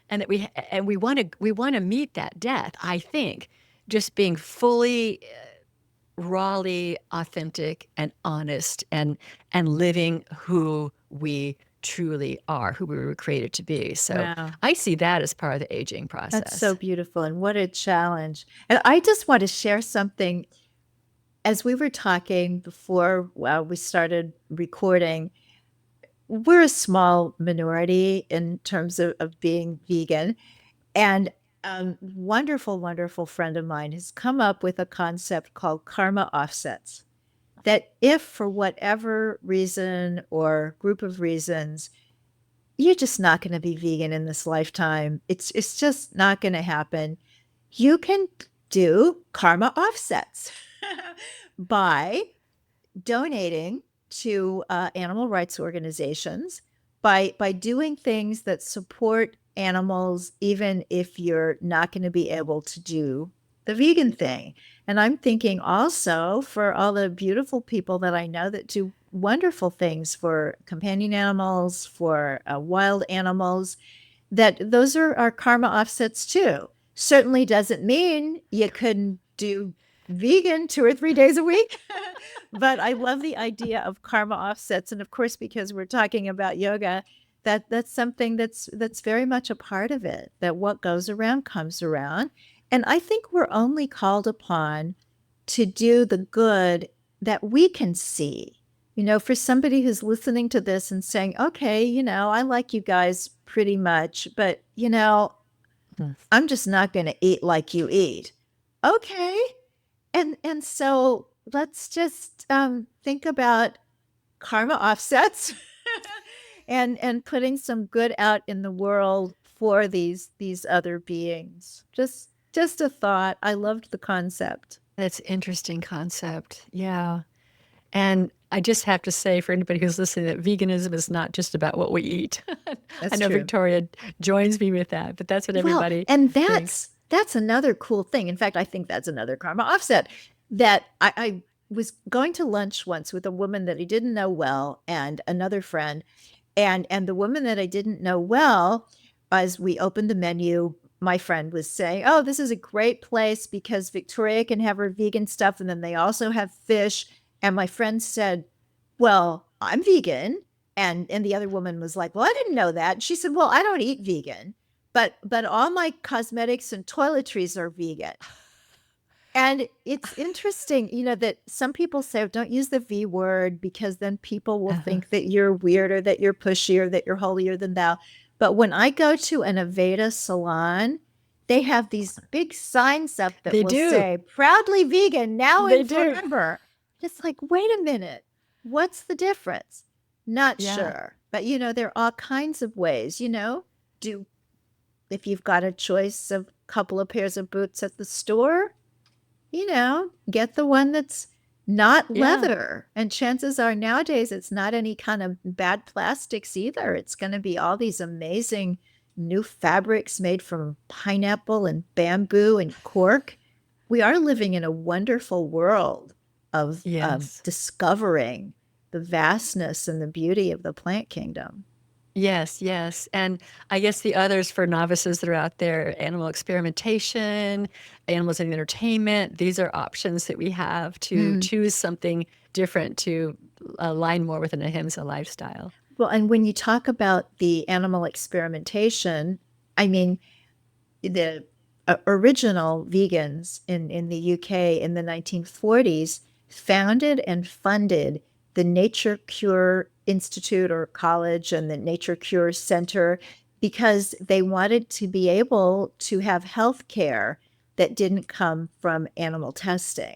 And that we want to meet that death, I think, just being fully rawly authentic and honest and living who we truly are, who we were created to be. So Wow. I see that as part of the aging process. That's so beautiful. And what a challenge. And I just want to share something. As we were talking before we started recording, we're a small minority in terms of being vegan. And a wonderful, wonderful friend of mine has come up with a concept called karma offsets. That if for whatever reason or group of reasons, you're just not going to be vegan in this lifetime, it's just not going to happen, you can do karma offsets by donating to animal rights organizations, by doing things that support animals, even if you're not going to be able to do the vegan thing. And I'm thinking also for all the beautiful people that I know that do wonderful things for companion animals, for wild animals, that those are our karma offsets too. Certainly doesn't mean you couldn't do vegan 2 or 3 days a week. But I love the idea of karma offsets. And of course, because we're talking about yoga, that's something that's very much a part of it, that what goes around comes around. And I think we're only called upon to do the good that we can see. For somebody who's listening to this and saying, okay, I like you guys pretty much, but I'm just not going to eat like you eat. Okay. And so let's just think about karma offsets and putting some good out in the world for these other beings. Just a thought. I loved the concept. That's an interesting concept. Yeah. And I just have to say for anybody who's listening that veganism is not just about what we eat. That's I know true. Victoria joins me with that, but that's what everybody and thinks. that's another cool thing. In fact, I think that's another karma offset, that I was going to lunch once with a woman that I didn't know well and another friend. And the woman that I didn't know well, as we opened the menu, my friend was saying, oh, this is a great place because Victoria can have her vegan stuff. And then they also have fish. And my friend said, well, I'm vegan. And the other woman was like, well, I didn't know that. And she said, well, I don't eat vegan, but all my cosmetics and toiletries are vegan. And it's interesting, that some people say, don't use the V word because then people will think that you're weird or that you're pushy or that you're holier than thou. But when I go to an Ayurveda salon, they have these big signs up that will say, proudly vegan now and forever. Just like, wait a minute, what's the difference? Not sure. But, there are all kinds of ways, if you've got a choice of a couple of pairs of boots at the store, get the one that's not leather. And chances are nowadays it's not any kind of bad plastics either. It's going to be all these amazing new fabrics made from pineapple and bamboo and cork. We are living in a wonderful world of discovering the vastness and the beauty of the plant kingdom. Yes, yes. And I guess the others for novices that are out there, animal experimentation, animals in entertainment, these are options that we have to choose something different to align more with an ahimsa lifestyle. Well, and when you talk about the animal experimentation, I mean, the original vegans in the UK in the 1940s founded and funded the Nature Cure Institute or college and the Nature Cure Center because they wanted to be able to have health care that didn't come from animal testing.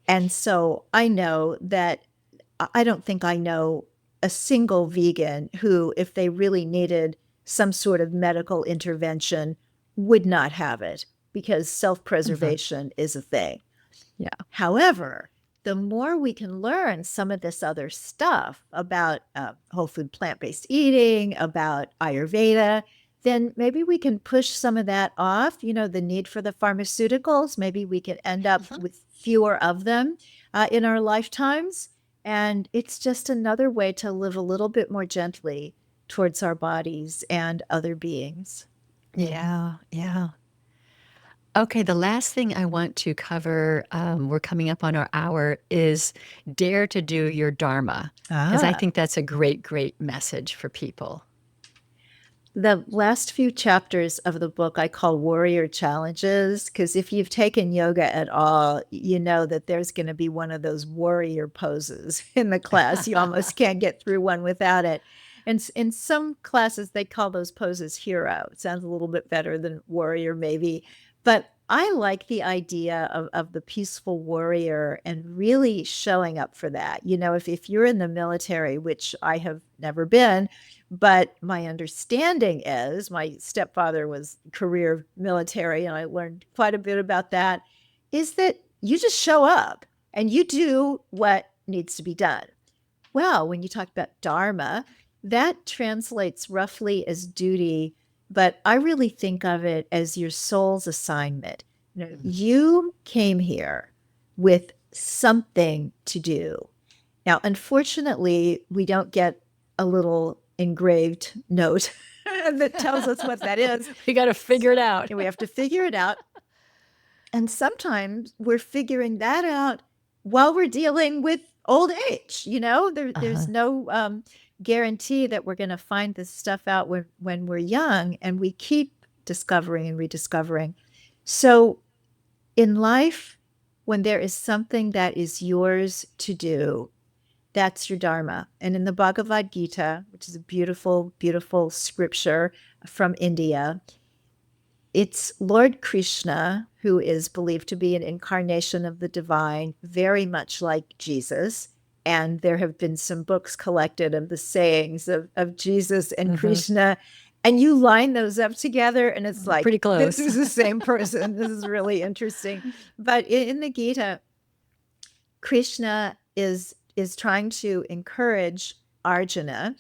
And so I know that I don't think I know a single vegan who, if they really needed some sort of medical intervention, would not have it because self-preservation is a thing. Yeah. However, the more we can learn some of this other stuff about whole food plant-based eating, about Ayurveda, then maybe we can push some of that off, the need for the pharmaceuticals. Maybe we can end up with fewer of them in our lifetimes. And it's just another way to live a little bit more gently towards our bodies and other beings. Yeah, yeah. Okay, the last thing I want to cover, we're coming up on our hour, is dare to do your dharma. Because I think that's a great, great message for people. The last few chapters of the book I call warrior challenges, because if you've taken yoga at all, you know that there's going to be one of those warrior poses in the class. You almost can't get through one without it. And in some classes, they call those poses hero. It sounds a little bit better than warrior, maybe. But I like the idea of the peaceful warrior and really showing up for that. If you're in the military, which I have never been, but my understanding is my stepfather was career military, and I learned quite a bit about that. is that you just show up and you do what needs to be done. Well, when you talk about dharma, that translates roughly as duty, but I really think of it as your soul's assignment. You came here with something to do. Now, unfortunately, we don't get a little engraved note that tells us what that is. We got to figure it out. We have to figure it out. And sometimes we're figuring that out while we're dealing with old age. There's no guarantee that we're going to find this stuff out when we're young, and we keep discovering and rediscovering. So in life, when there is something that is yours to do, that's your dharma. And in the Bhagavad Gita, which is a beautiful, beautiful scripture from India, it's Lord Krishna, who is believed to be an incarnation of the divine, very much like Jesus. And there have been some books collected of the sayings of Jesus and Krishna. And you line those up together, and it's like, pretty close. This is the same person. This is really interesting. But in the Gita, Krishna is trying to encourage Arjuna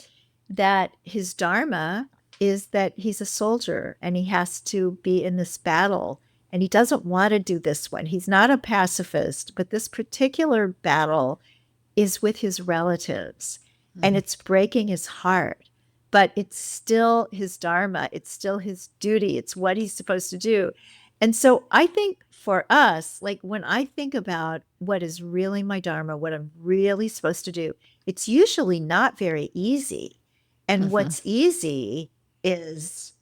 that his dharma is that he's a soldier and he has to be in this battle, and he doesn't want to do this one. He's not a pacifist, but this particular battle is with his relatives, and it's breaking his heart, but it's still his dharma. It's still his duty. It's what he's supposed to do. And so I think for us, like when I think about what is really my dharma, what I'm really supposed to do, it's usually not very easy. And what's easy is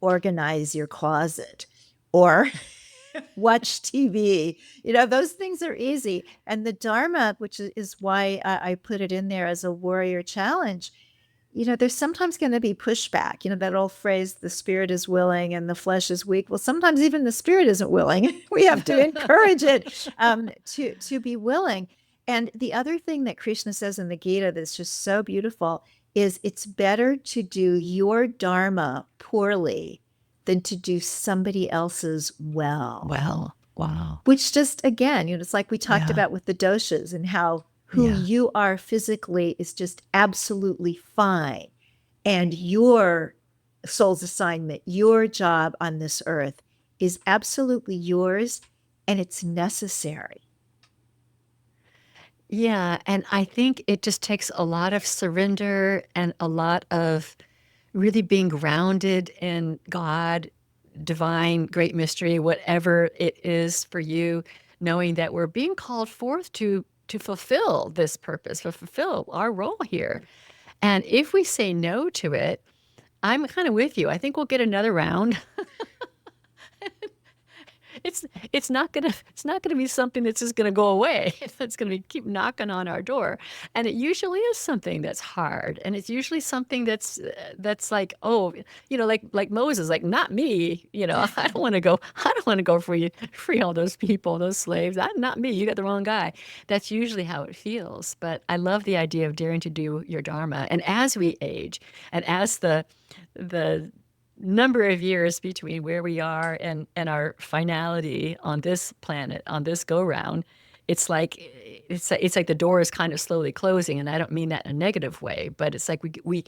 organize your closet or watch TV. Those things are easy. And the dharma, which is why I put it in there as a warrior challenge, there's sometimes going to be pushback. That old phrase, the spirit is willing and the flesh is weak. Well, sometimes even the spirit isn't willing. We have to encourage it to be willing. And the other thing that Krishna says in the Gita that's just so beautiful is it's better to do your dharma poorly than to do somebody else's well. Well, wow. Which just, again, it's like we talked about with the doshas and how who you are physically is just absolutely fine. And your soul's assignment, your job on this earth is absolutely yours, and it's necessary. Yeah. And I think it just takes a lot of surrender and a lot of really being grounded in God, divine, great mystery, whatever it is for you, knowing that we're being called forth to fulfill this purpose, to fulfill our role here. And if we say no to it, I'm kind of with you. I think we'll get another round. It's not gonna be something that's just gonna go away. It's gonna keep knocking on our door, and it usually is something that's hard, and it's usually something that's like, like Moses, like, not me. I don't want to go free all those people, those slaves. Not me. You got the wrong guy. That's usually how it feels. But I love the idea of daring to do your dharma, and as we age, and as the number of years between where we are and our finality on this planet, on this go round, it's like the door is kind of slowly closing. And I don't mean that in a negative way, but it's like we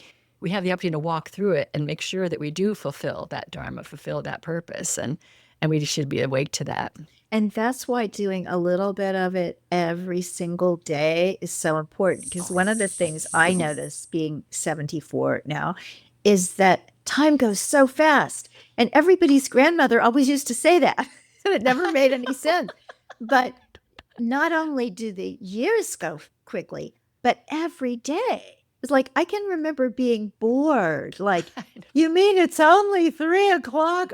have the opportunity to walk through it and make sure that we do fulfill that dharma, fulfill that purpose, and we should be awake to that. And that's why doing a little bit of it every single day is so important. Because one of the things I notice, being 74 now, is that time goes so fast. And everybody's grandmother always used to say that. So it never made any sense. But not only do the years go quickly, but every day. It's like, I can remember being bored. Like, you mean it's only 3:00?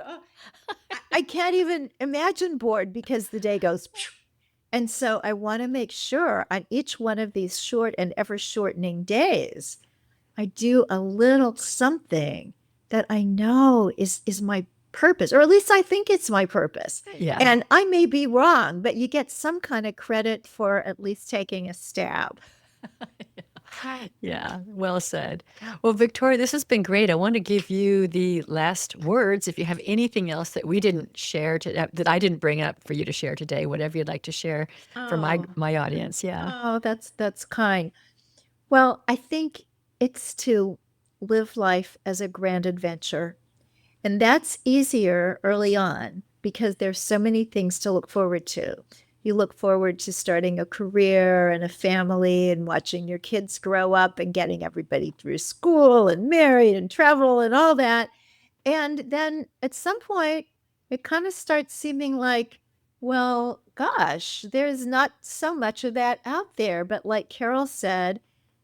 I can't even imagine bored because the day goes. And so I want to make sure on each one of these short and ever shortening days, I do a little something that I know is my purpose, or at least I think it's my purpose. Yeah. And I may be wrong, but you get some kind of credit for at least taking a stab. Yeah, well said. Well, Victoria, this has been great. I want to give you the last words. If you have anything else that we didn't share that I didn't bring up for you to share today, whatever you'd like to share for my Oh, my audience. Yeah. oh, that's kind. Well, I think it's to live life as a grand adventure. And that's easier early on because there's so many things to look forward to. You look forward to starting a career and a family and watching your kids grow up and getting everybody through school and married and travel and all that. And then at some point, it kind of starts seeming like, well, gosh, there's not so much of that out there. But like Carol said,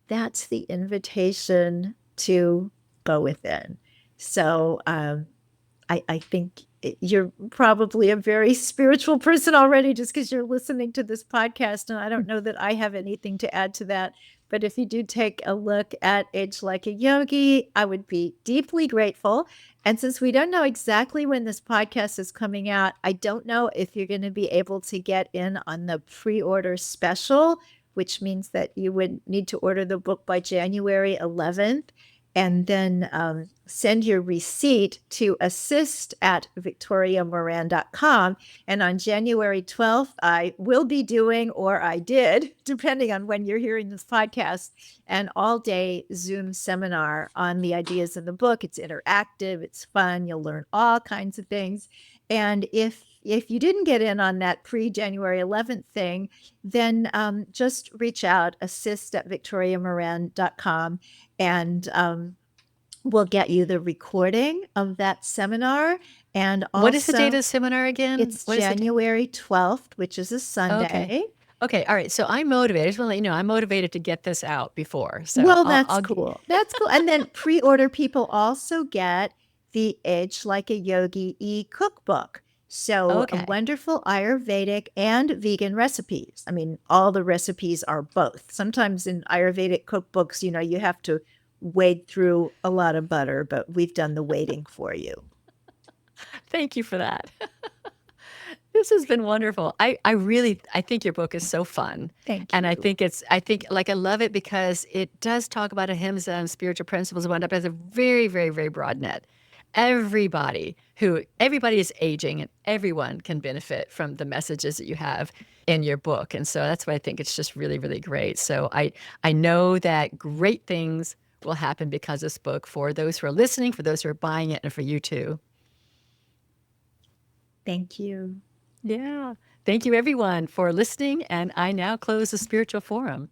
that's the invitation to go within. So I think you're probably a very spiritual person already just because you're listening to this podcast. And I don't know that I have anything to add to that. But if you do take a look at Age Like a Yogi, I would be deeply grateful. And since we don't know exactly when this podcast is coming out, I don't know if you're going to be able to get in on the pre-order special, which means that you would need to order the book by January 11th and then send your receipt to assist@victoriamoran.com. And on January 12th, I will be doing, or I did, depending on when you're hearing this podcast, an all-day Zoom seminar on the ideas in the book. It's interactive, it's fun, you'll learn all kinds of things. And if you didn't get in on that pre-January 11th thing, then just reach out, assist@victoriamoran.com, and we'll get you the recording of that seminar. And What is the date of also, the seminar again? it's What is the date? January 12th, which is a Okay. Sunday. Okay. All right. So I'm motivated. I just want to let you know I'm motivated to get this out before. So Well, I'll, that's I'll cool. That's cool. And then pre-order people also get the Age Like a Yogi e-cookbook. So okay. wonderful Ayurvedic and vegan recipes. I mean, all the recipes are both. Sometimes in Ayurvedic cookbooks, you have to wade through a lot of butter, but we've done the wading for you. Thank you for that. This has been wonderful. I think your book is so fun. Thank And you. I love it because it does talk about ahimsa and spiritual principles wound up as a very, very, very broad net. Everybody is aging and everyone can benefit from the messages that you have in your book. And so that's why I think it's just really, really great. So I know that great things will happen because of this book for those who are listening, for those who are buying it, and for you too. Thank you. Yeah. Thank you, everyone, for listening. And I now close the Spiritual Forum.